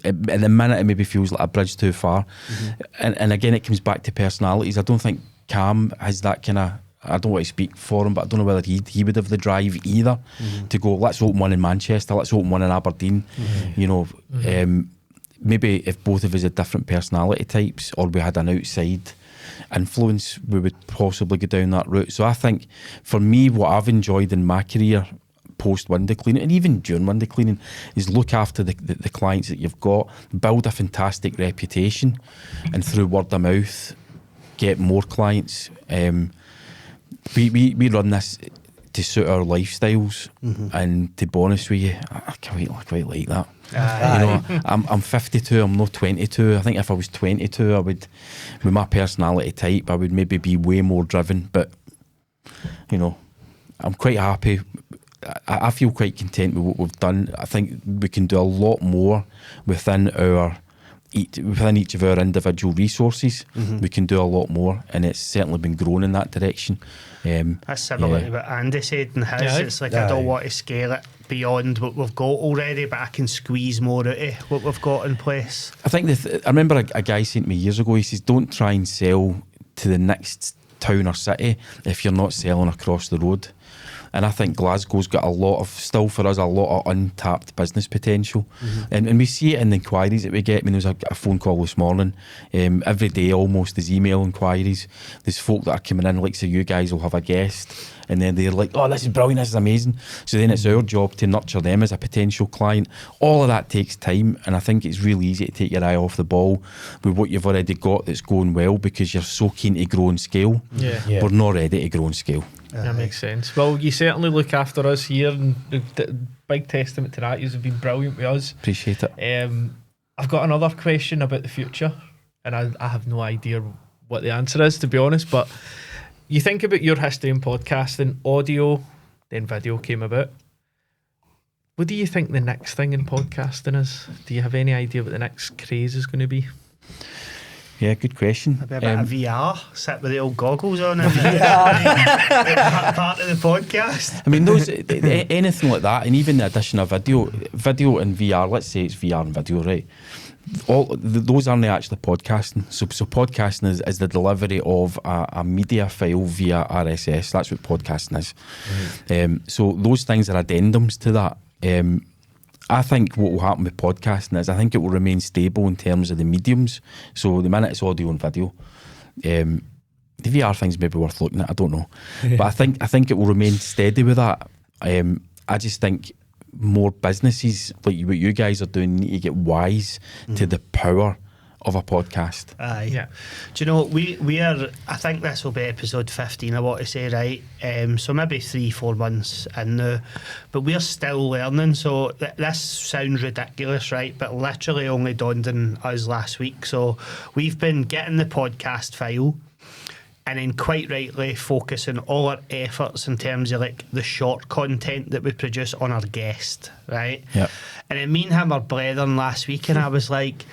Speaker 2: at the minute, it maybe feels like a bridge too far. And again, it comes back to personalities. I don't think Cam has that kind of, I don't want to speak for him, but I don't know whether he would have the drive either to go, let's open one in Manchester, let's open one in Aberdeen. Maybe if both of us had different personality types, or we had an outside influence, we would possibly go down that route. So I think for me, what I've enjoyed in my career post window cleaning, and even during window cleaning, is look after the clients that you've got, build a fantastic reputation, and through word of mouth get more clients. We run this to suit our lifestyles, and to be honest with you, I quite like that. I'm 52, I'm not 22. I think if I was 22, I would, with my personality type, I would maybe be way more driven, but I'm quite happy. I feel quite content with what we've done. I think we can do a lot more within each of our individual resources. We can do a lot more, and it's certainly been growing in that direction.
Speaker 3: That's similar to what Andy said in his.
Speaker 1: Yeah.
Speaker 3: It's like, I don't want to scale it beyond what we've got already, but I can squeeze more out of what we've got in place.
Speaker 2: I think I remember a guy saying to me years ago, he says, don't try and sell to the next town or city if you're not selling across the road. And I think Glasgow's got a lot of untapped business potential. And we see it in the inquiries that we get. I mean, there was a phone call this morning. Every day almost there's email inquiries. There's folk that are coming in, like, so you guys will have a guest, and then they're like, oh, this is brilliant, this is amazing. So then it's our job to nurture them as a potential client. All of that takes time, and I think it's really easy to take your eye off the ball with what you've already got that's going well, because you're so keen to grow and scale.
Speaker 1: Yeah.
Speaker 2: We're not ready to grow and scale.
Speaker 1: That makes sense. Well, you certainly look after us here, and big testament to that. You've been brilliant with us.
Speaker 2: Appreciate it.
Speaker 1: I've got another question about the future, and I have no idea what the answer is, to be honest, but you think about your history in podcasting, audio, then video came about. What do you think the next thing in podcasting is? Do you have any idea what the next craze is going to be?
Speaker 2: Yeah, good question.
Speaker 3: Maybe a bit of VR, sit with the old goggles on and part of the podcast.
Speaker 2: I mean, those anything like that, and even the addition of video and VR. Let's say it's VR and video, right? Those aren't actually podcasting. So podcasting is the delivery of a media file via RSS. That's what podcasting is. So those things are addendums to that. I think what will happen with podcasting is I think it will remain stable in terms of the mediums. So the minute it's audio and video, the VR thing's maybe worth looking at. I don't know, but I think it will remain steady with that. I just think more businesses like what you guys are doing need to get wise to the power of a podcast.
Speaker 3: Aye.
Speaker 1: Yeah.
Speaker 3: Do you know, we are, I think this will be episode 15, I want to say, right? So maybe 3-4 months in now, but we're still learning. So this sounds ridiculous, right? But literally only dawned on us last week. So we've been getting the podcast file, and then quite rightly focusing all our efforts in terms of like the short content that we produce on our guest, right?
Speaker 2: Yeah.
Speaker 3: And then me and him were blethering last week, and I was like,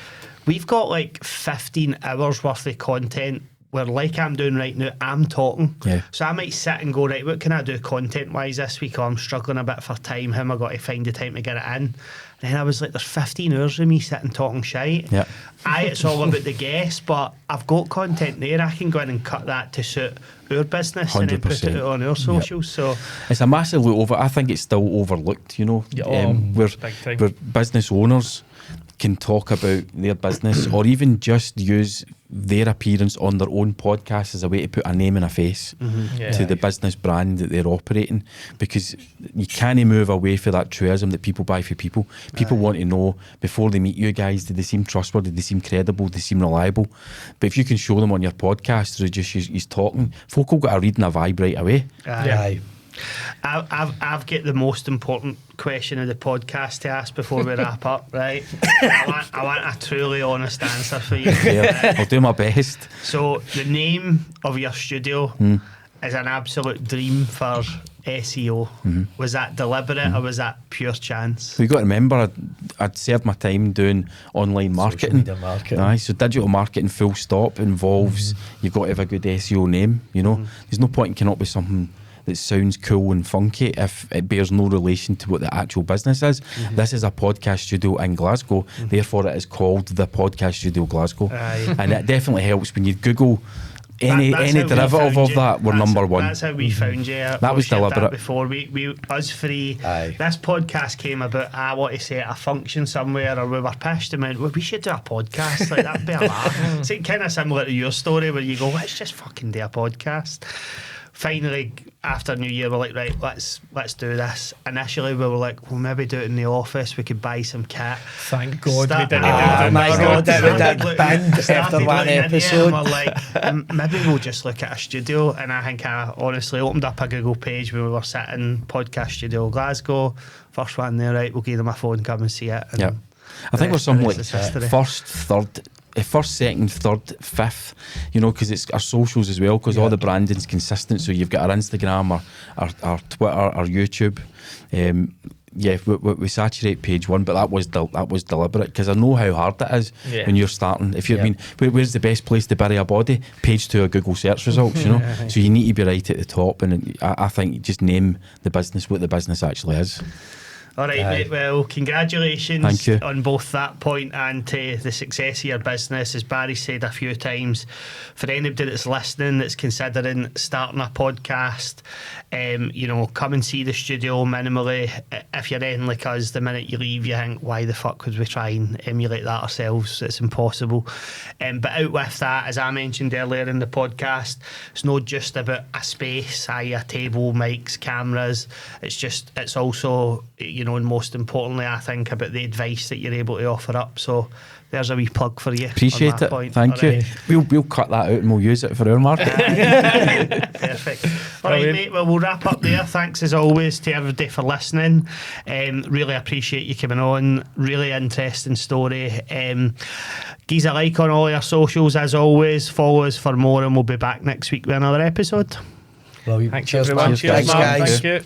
Speaker 3: we've got like 15 hours worth of content where like I'm doing right now, I'm talking.
Speaker 2: Yeah.
Speaker 3: So I might sit and go, right, what can I do content-wise this week? Or I'm struggling a bit for time. How am I got to find the time to get it in? And then I was like, there's 15 hours of me sitting talking shite.
Speaker 2: Yeah.
Speaker 3: It's all about the guests, but I've got content there. I can go in and cut that to suit our business and then put
Speaker 2: 100%.
Speaker 3: it on our socials. So
Speaker 2: It's a massively I think it's still overlooked, you know.
Speaker 1: Yeah,
Speaker 2: where
Speaker 1: big time.
Speaker 2: where business owners can talk about their business or even just use their appearance on their own podcast as a way to put a name and a face
Speaker 1: Yeah.
Speaker 2: to the business brand that they're operating, because you can't move away from that truism that people buy for people. People want to know before they meet you guys, do they seem trustworthy, do they seem credible, do they seem reliable? But if you can show them on your podcast through just he's talking, folk will get a read and a vibe right away.
Speaker 4: Aye.
Speaker 3: I've got the most important question of the podcast to ask before we wrap up, right? I want a truly honest answer for you.
Speaker 2: Yeah, I'll do my best.
Speaker 3: So the name of your studio is an absolute dream for SEO. Was that deliberate or was that pure chance?
Speaker 2: We've got to remember, I'd served my time doing online marketing.
Speaker 4: media marketing.
Speaker 2: Aye, so digital marketing full stop involves you've got to have a good SEO name, you know. There's no point in coming up with something that sounds cool and funky if it bears no relation to what the actual business is. This is a podcast studio in Glasgow, therefore it is called the Podcast Studio Glasgow.
Speaker 3: Aye.
Speaker 2: And it definitely helps when you Google any
Speaker 3: That's how we
Speaker 2: derivative
Speaker 3: found
Speaker 2: of
Speaker 3: you.
Speaker 2: that, we're
Speaker 3: That's-
Speaker 2: number one.
Speaker 3: That's how we found you.
Speaker 2: That was
Speaker 3: shared
Speaker 2: deliberate.
Speaker 3: Before we us three,
Speaker 4: Aye.
Speaker 3: this podcast came about. I want to say at a function somewhere, or we were pitched and went, well, we should do a podcast. Like that'd be a laugh. It's kind of similar to your story where you go, let's just fucking do a podcast. Finally, after New Year, we're like, right, let's do this. Initially, we were like, well, maybe do it in the office. We could buy some kit.
Speaker 1: Thank God we
Speaker 3: Start-
Speaker 1: didn't
Speaker 3: Ah,
Speaker 1: do that.
Speaker 4: my God, that would
Speaker 3: Started
Speaker 4: have
Speaker 3: looking-
Speaker 4: banned
Speaker 3: started
Speaker 4: after one
Speaker 3: looking in here
Speaker 4: episode.
Speaker 3: and we're like, maybe we'll just look at a studio. And I think I honestly opened up a Google page when we were sitting, Podcast Studio Glasgow. First one there, right, we'll give them a phone, come and see it. And
Speaker 2: Yeah. I think we're
Speaker 3: rest-
Speaker 2: something
Speaker 3: the
Speaker 2: like
Speaker 3: rest is history.
Speaker 2: first, second, third, fifth, you know, because it's our socials as well, because all the branding's consistent. So you've got our Instagram, our Twitter, our YouTube. We saturate page one, but that was deliberate, because I know how hard it is when you're starting. If you where's the best place to bury a body? Page 2 of Google search results, you know. So you need to be right at the top, and I think you just name the business what the business actually is.
Speaker 3: All right, mate. Well, congratulations
Speaker 2: Thank you.
Speaker 3: on both that point and to the success of your business. As Barry said a few times, for anybody that's listening that's considering starting a podcast, come and see the studio minimally. If you're anything like us, the minute you leave, you think, why the fuck would we try and emulate that ourselves? It's impossible. But out with that, as I mentioned earlier in the podcast, it's not just about a space, i.e. a table, mics, cameras. It's also, and most importantly, I think about the advice that you're able to offer up. So there's a wee plug for you.
Speaker 2: Appreciate
Speaker 3: on that
Speaker 2: it.
Speaker 3: point.
Speaker 2: Thank
Speaker 3: All
Speaker 2: you.
Speaker 3: right.
Speaker 2: We'll cut that out and we'll use it for our market.
Speaker 3: Perfect. All right,
Speaker 1: Brilliant.
Speaker 3: mate. Well, we'll wrap up there. Thanks as always to everybody for listening. Really appreciate you coming on. Really interesting story. Give us a like on all our socials as always. Follow us for more, and we'll be back next week with another episode.
Speaker 4: Brilliant.
Speaker 1: Thank you,
Speaker 4: Cheers,
Speaker 1: everyone.
Speaker 4: man.
Speaker 1: Cheers,
Speaker 4: Thanks,
Speaker 1: man.
Speaker 4: guys.
Speaker 1: Thank you.